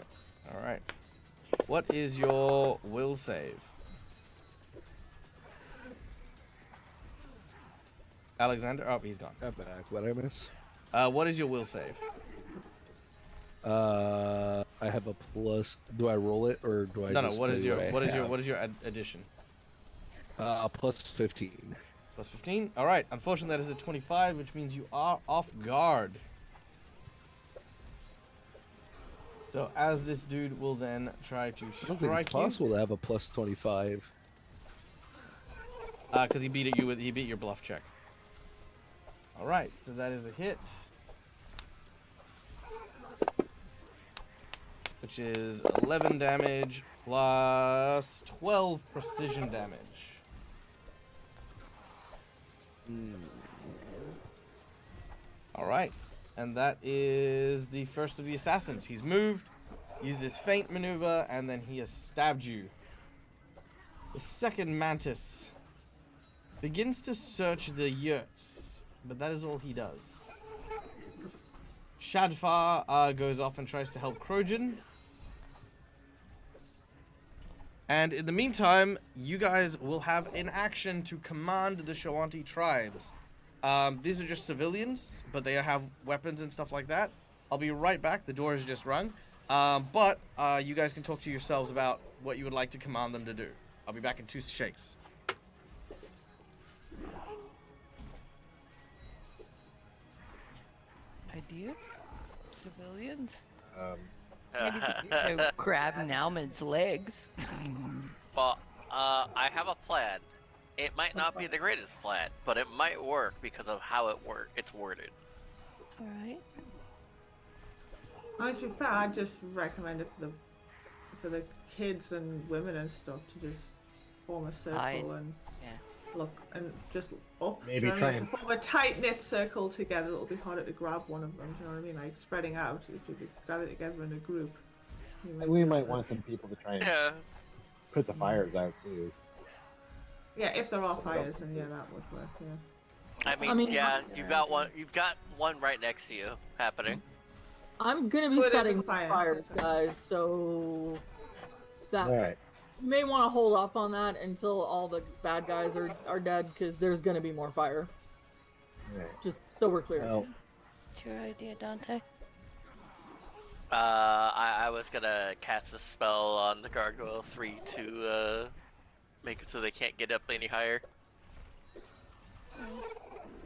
Alright. What is your will save? Alexander? Oh, he's gone. I'm back. What'd I miss? What is your will save? I have a plus. Do I roll it or do I? No, just what tell is you your what I have? what is your addition? Plus 15. Plus 15. All right. Unfortunately, that is a 25, which means you are off guard. So as this dude will then try to I don't think strike it's you, possible to have a plus 25. because he beat your bluff check. All right. So that is a hit, which is 11 damage plus 12 precision damage. All right. And that is the first of the assassins. He's moved, used his feint maneuver, and then he has stabbed you. The second mantis begins to search the yurts, but that is all he does. Shadfar goes off and tries to help Krojan. And in the meantime, you guys will have an action to command the Shawanti tribes. These are just civilians, but they have weapons and stuff like that. I'll be right back. The door is just rung. But you guys can talk to yourselves about what you would like to command them to do. I'll be back in 2 shakes. Ideas? Civilians? Um, Maybe grab Nauman's legs. But I have a plan. It might not be the greatest plan, but it might work because of how it's worded. All right. I should say, I just recommend it for the kids and women and stuff to just form a circle and look and just up. Maybe you know try what I mean? and- Form a tight knit circle together. It'll be harder to grab one of them. Do you know what I mean? Like spreading out. If you grab it together in a group. And we might want some people to try and Yeah. put the fires out too. Yeah, if there are fires, then yeah, that would work. Yeah. I mean, yeah, you've got one. You've got one right next to you happening. I'm gonna So be it is a setting fire. fires, guys. So that All right. you may want to hold off on that until all the bad guys are dead, because there's gonna be more fire. All right. Just so we're clear. Well, What's your idea, Dante? I was gonna cast a spell on the Gargoyle 3 to make it so they can't get up any higher.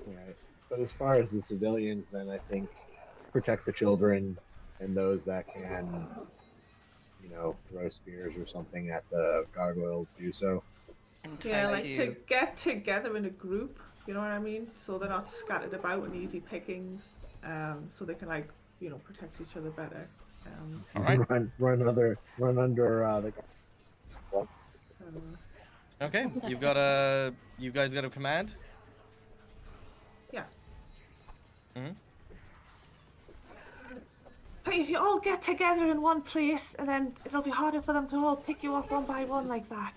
right. But as far as the civilians, then I think protect the children and those that can, throw spears or something at the gargoyles. Do so. And try Yeah, like to... to get together in a group. You know what I mean? So they're not scattered about and easy pickings. So they can protect each other better. All right. Run under the. Okay. You guys got a command? Yeah. Mm-hmm. But if you all get together in one place, and then it'll be harder for them to all pick you up one by one like that.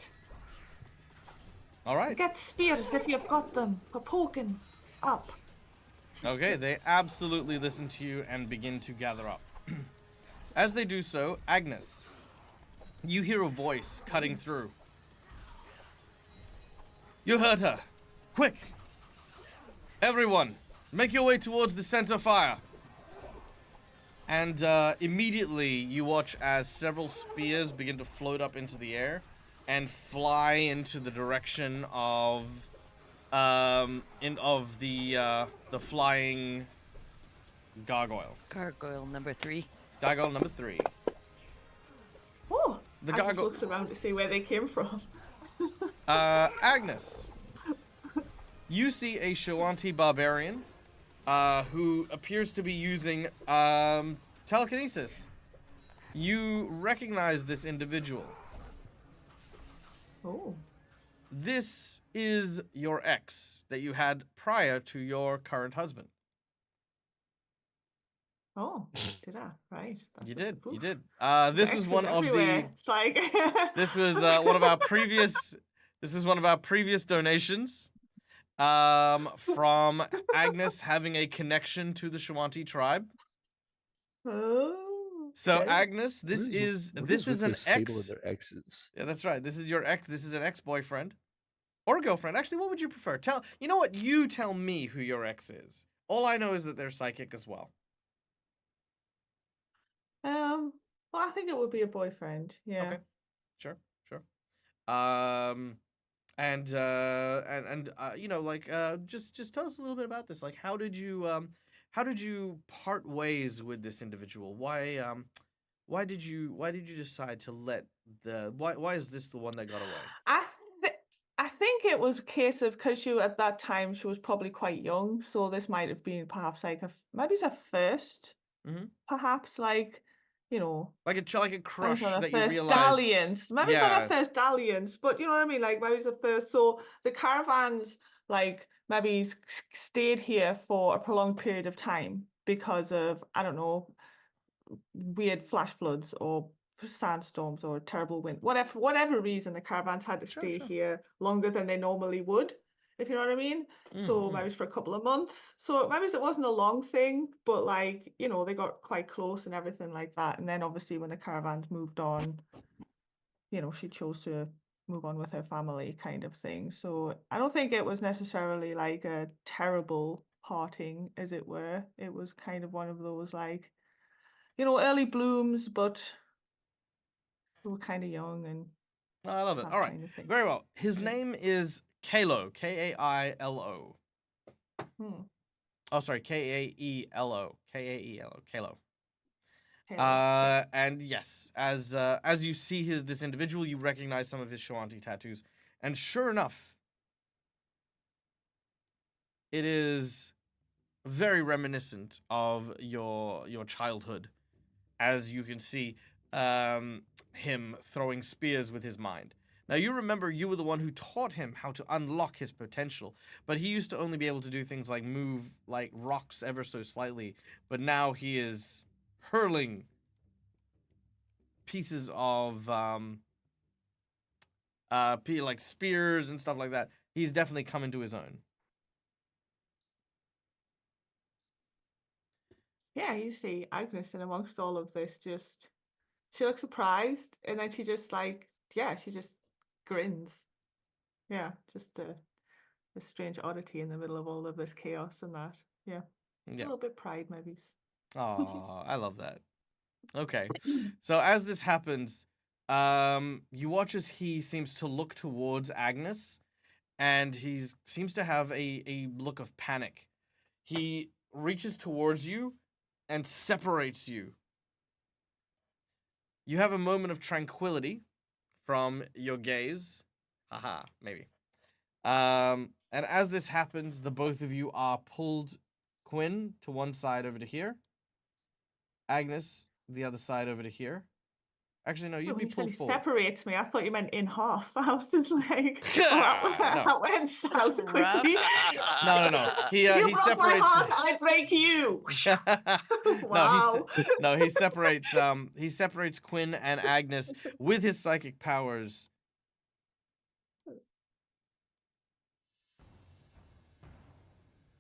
All right. Get spears if you've got them for poking up. Okay, they absolutely listen to you and begin to gather up. As they do so, Agnes, you hear a voice cutting through. You heard her. Quick! Everyone, make your way towards the center fire. And immediately you watch as several spears begin to float up into the air and fly into the direction of the flying gargoyle. Gargoyle number 3. Gargoyle number 3. Oh, The Agnes gargoyle. looks around to see where they came from. Agnes, you see a Shawanti barbarian who appears to be using telekinesis. You recognize this individual. Oh. This is your ex that you had prior to your current husband. Oh, did I? Right. That's You just a did. proof. You did. This was X's one of everywhere. the. It's like This was one of our previous. This is one of our previous donations. From Agnes having a connection to the Shawanti tribe. Oh. So okay. Agnes, this What is with an this table ex. of their exes? Yeah, that's right. This is your ex. This is an ex-boyfriend or girlfriend. Actually, what would you prefer? You know what? You tell me who your ex is. All I know is that they're psychic as well. Well, I think it would be a boyfriend. Yeah. Okay. Sure. And just tell us a little bit about this. Like, how did you part ways with this individual? Why did you decide to let why is this the one that got away? I think it was a case of because she at that time she was probably quite young, so this might have been perhaps like maybe it's a first, perhaps like Like a crush maybe it's not that a you first realized. dalliance. Maybe it's not Yeah. a first dalliance, but you know what I mean. Like maybe it's a first. So the caravans like maybe stayed here for a prolonged period of time. because of, I don't know, weird flash floods or sandstorms or terrible wind, whatever reason, the caravans had to stay here longer than they normally would, if you know what I mean. So maybe it's for a couple of months. So maybe it wasn't a long thing, but like, you know, they got quite close and everything like that. And then obviously when the caravans moved on, you know, she chose to move on with her family kind of thing. So I don't think it was necessarily like a terrible parting, as it were. It was kind of one of those like, you know, early blooms, but we were kind of young and I love it. that All right. kind of thing. Very well. His Yeah. name is Kailo. Kailo. Oh, sorry. Kaelo. Kaelo. Kailo. Taylor. And yes, as you see this individual, you recognize some of his Shoanti tattoos, and sure enough, it is very reminiscent of your childhood, as you can see him throwing spears with his mind. Now, you remember you were the one who taught him how to unlock his potential, but he used to only be able to do things like move like rocks ever so slightly, but now he is hurling pieces of like spears and stuff like that. He's definitely come into his own. Yeah, you see Agnes, and amongst all of this, just she looks surprised, and then she just like, yeah, she just grins. Yeah, just a strange oddity in the middle of all of this chaos and that. Yeah, a little bit pride, maybe. Oh, I love that. Okay, so as this happens, you watch as he seems to look towards Agnes, and he seems to have a look of panic. He reaches towards you and separates you. You have a moment of tranquility from your gaze. Haha, maybe. And as this happens, the both of you are pulled, Quinn to one side over to here, Agnes the other side over to here. Actually, no, you'd be When you said pulled he forward. separates me, I thought you meant in half. I was just like, No. that went south quickly. No. He You he broke separates. my heart, I break you. Wow. He separates Quinn and Agnes with his psychic powers.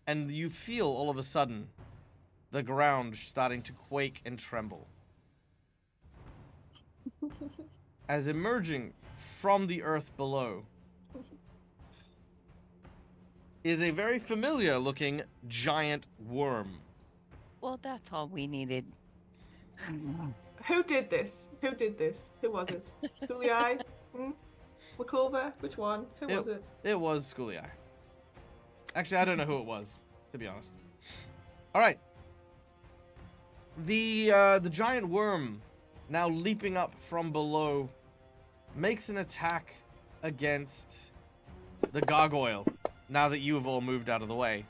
And you feel all of a sudden the ground starting to quake and tremble. As emerging from the earth below is a very familiar looking giant worm. Well, that's all we needed. Who did this? Who did this? Who was it? Schooly Eye? McCulver? Which one? Who was it? It was Schooly Eye. Actually, I don't know who it was, to be honest. All right. The giant worm, now leaping up from below, makes an attack against the gargoyle, now that you have all moved out of the way.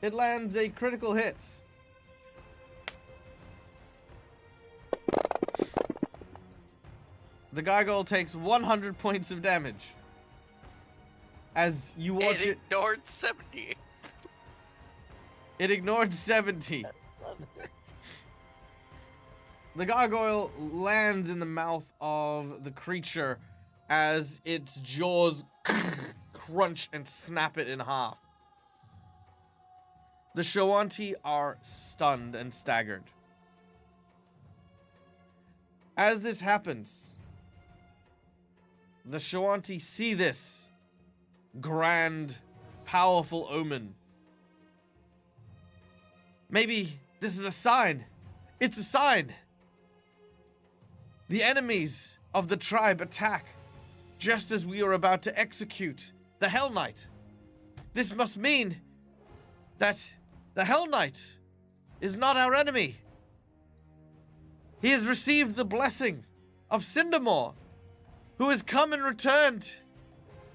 It lands a critical hit. The gargoyle takes 100 points of damage. As you watch it... ignored 70. It ignored 70. The gargoyle lands in the mouth of the creature as its jaws crunch and snap it in half. The Shoanti are stunned and staggered. As this happens, the Shoanti see this grand, powerful omen. Maybe this is a sign. It's a sign. The enemies of the tribe attack just as we are about to execute the Hell Knight. This must mean that the Hell Knight is not our enemy. He has received the blessing of Cindermore, who has come and returned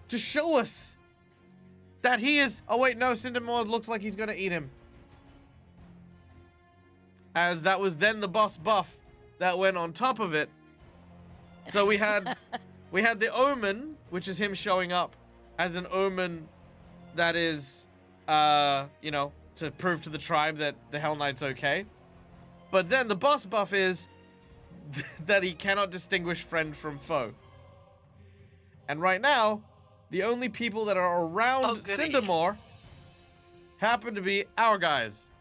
to show us that he is... Oh wait, no, Cindermore looks like he's gonna eat him. As that was then the boss buff that went on top of it. So we had the omen, which is him showing up as an omen that is, to prove to the tribe that the Hell Knight's okay. But then the boss buff is that he cannot distinguish friend from foe. And right now, the only people that are around Cindermore happen to be our guys.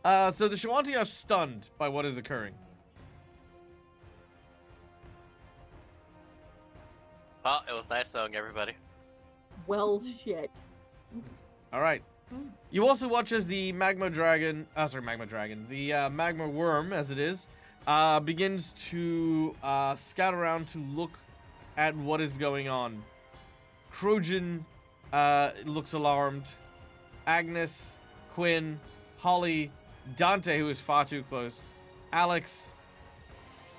So the Shawanti are stunned by what is occurring. Oh, it was nice knowing everybody. Well, shit. All right. You also watch as the magma dragon, the magma worm, as it is, begins to scout around to look at what is going on. Krojan looks alarmed. Agnes, Quinn, Holly, Dante, who is far too close, Alex,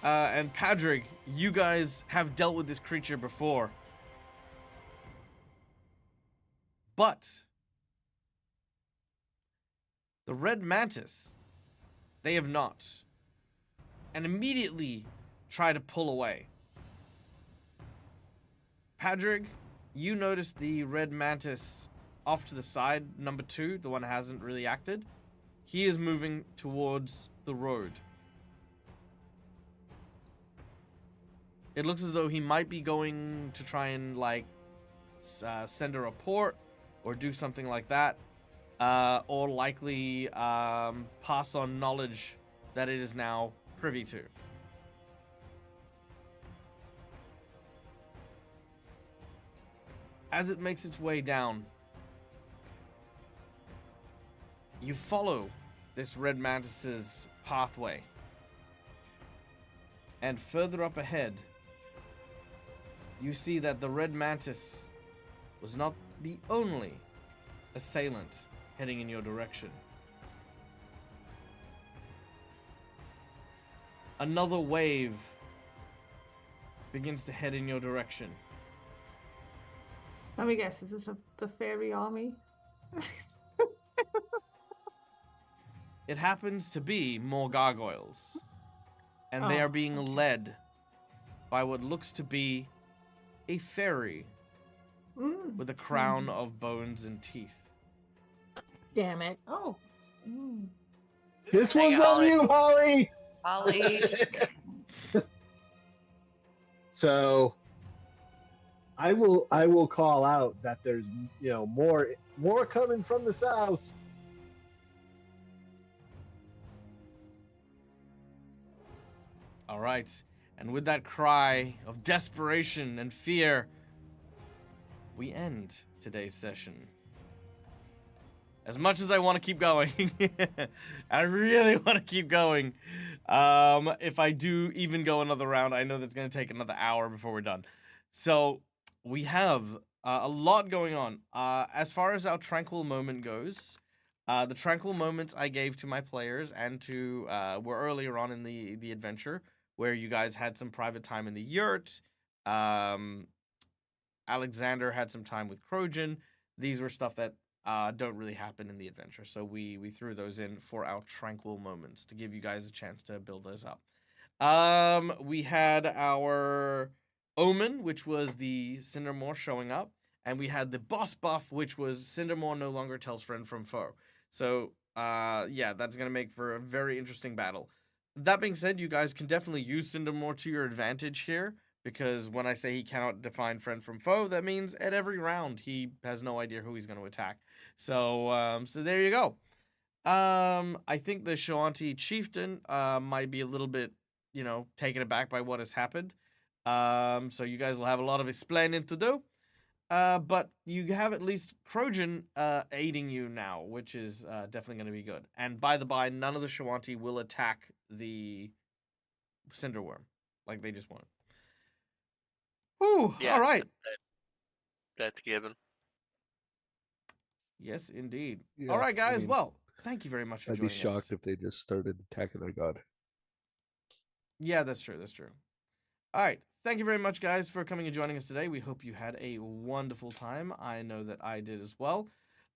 and Padrig, you guys have dealt with this creature before. But the red mantis, they have not. And immediately try to pull away. Padrig, you notice the red mantis off to the side, number 2, the one that hasn't really acted. He is moving towards the road. It looks as though he might be going to try and, like, send a report or do something like that. Or likely pass on knowledge that it is now privy to. As it makes its way down, you follow this red mantis's pathway. And further up ahead, you see that the red mantis was not the only assailant heading in your direction. Another wave begins to head in your direction. Let me guess, is this the fairy army? It happens to be more gargoyles. And they are being led by what looks to be a fairy with a crown of bones and teeth. Damn it. Oh. This one's on you, Holly! Holly. So I will call out that there's more coming from the south. All right. And with that cry of desperation and fear, we end today's session. As much as I want to keep going, I really want to keep going. If I do even go another round, I know that's going to take another hour before we're done. So we have a lot going on. As far as our tranquil moment goes, the tranquil moments I gave to my players and to were earlier on in the adventure, where you guys had some private time in the yurt. Alexander had some time with Krojan. These were stuff that don't really happen in the adventure, so we threw those in for our tranquil moments to give you guys a chance to build those up. We had our Omen, which was the Cindermore showing up, and we had the boss buff, which was Cindermore no longer tells friend from foe. So yeah, that's gonna make for a very interesting battle. That being said, you guys can definitely use Cindermore to your advantage here, because when I say he cannot define friend from foe, that means at every round he has no idea who he's going to attack. So so there you go. I think the Shawanti chieftain might be a little bit, taken aback by what has happened. So you guys will have a lot of explaining to do. But you have at least Krojan aiding you now, which is definitely going to be good. And by the by, none of the Shawanti will attack the Cinderworm like they just wanted. Whew, Yeah, all right. That's given. Yes, indeed. Yeah, all right, guys. I mean, well, thank you very much for I'd be joining shocked us. if they just started attacking their god. Yeah, that's true. That's true. All right. Thank you very much, guys, for coming and joining us today. We hope you had a wonderful time. I know that I did as well.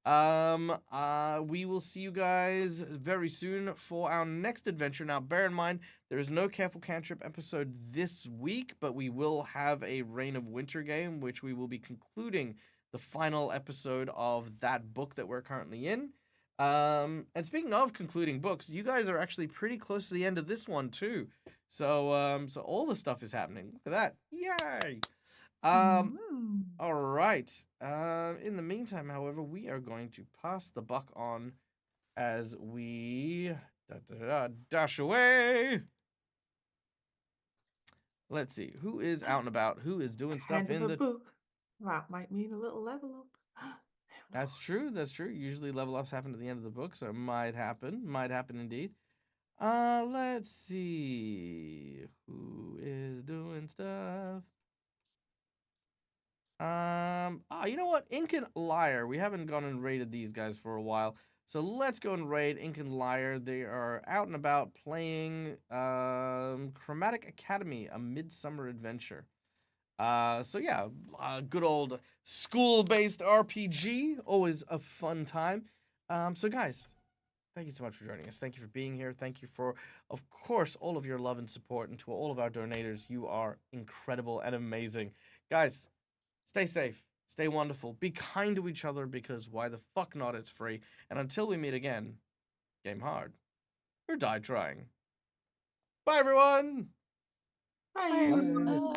We will see you guys very soon for our next adventure. Now, bear in mind, there is no Careful Cantrip episode this week, but we will have a Reign of Winter game, which we will be concluding the final episode of that book that we're currently in. And speaking of concluding books, you guys are actually pretty close to the end of this one too. So all the stuff is happening. Look at that. Yay! All right. In the meantime, however, we are going to pass the buck on as we dash away. Let's see who is out and about, who is doing stuff End of in a the book. That might mean a little level up. That's true. That's true. Usually level ups happen at the end of the book, so it might happen. Might happen indeed. Let's see who is doing stuff. You know what? Ink and Liar. We haven't gone and raided these guys for a while, so let's go and raid Ink and Liar. They are out and about playing Chromatic Academy, a midsummer adventure. So yeah, good old school-based RPG, always a fun time. So guys, thank you so much for joining us. Thank you for being here. Thank you for, of course, all of your love and support, and to all of our donators, you are incredible and amazing. Guys, stay safe, stay wonderful, be kind to each other, because why the fuck not? It's free. And until we meet again, game hard or die trying. Bye, everyone! Bye.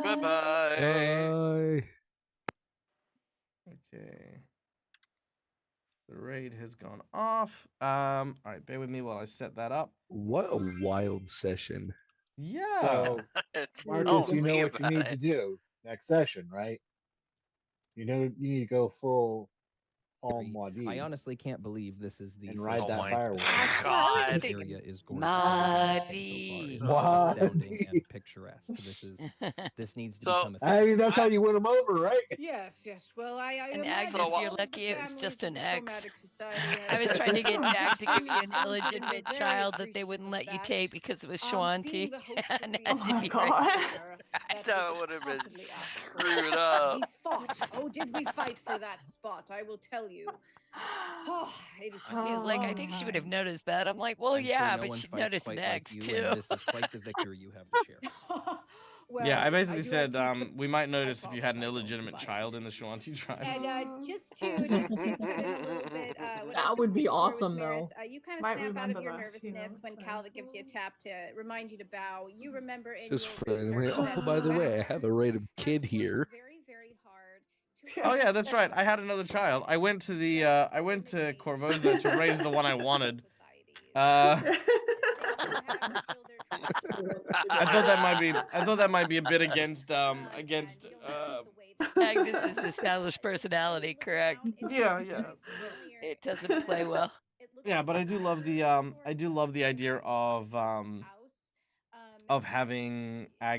Bye bye. Bye. Okay. The raid has gone off. All right, bear with me while I set that up. What a wild session. Yeah. So, Marcus, Tell you know me what you about need to it. do next session, right? You know you need to go full Paul I Maudie honestly can't believe this is the and first ride Oh that my firework. God. God. This area is gorgeous. Maudie. So far. It's astounding Maudie. and picturesque. This needs to So, become a thing. I mean, that's how you win them over, right? Yes, yes. Well, I And imagine Agnes, So you're all of the lucky it was just families of an the X. Chromatic Society I was trying to get Jack to give you an extremely sponsored and illegitimate we're very child that they wouldn't let appreciative you of take that. because it was Being Shawanti the hostess and of had the to Oh be my God. raised. that would have been possibly asked for. screwed up. We fought. Oh, did we fight for that spot? I will tell you. Oh, it took He's a like, I long think she would have time. noticed that. I'm like, well, I'm yeah, sure no but one she'd fights notice quite next like you, too. and this is quite the victory you have to share. Well, Yeah, I do basically like said to keep we might notice if you had an promise I won't, illegitimate but- child in the Shawanti tribe. And just to put in a little bit, what I was That gonna would say be before was awesome, Maris, though. you kind of Might snap out remember of your that, you know, nervousness when so- Cal gives you a tap to remind you to bow. You remember in Just your for anyway. research Oh, that by the way, I have a random have kid worked here. very, very hard to Oh yeah, that's right. I had another child. I went to Corvosa to raise the one I wanted. I thought that might be a bit against Agnes is the established personality, correct? Yeah. It doesn't play well. Yeah, but I do love the idea of having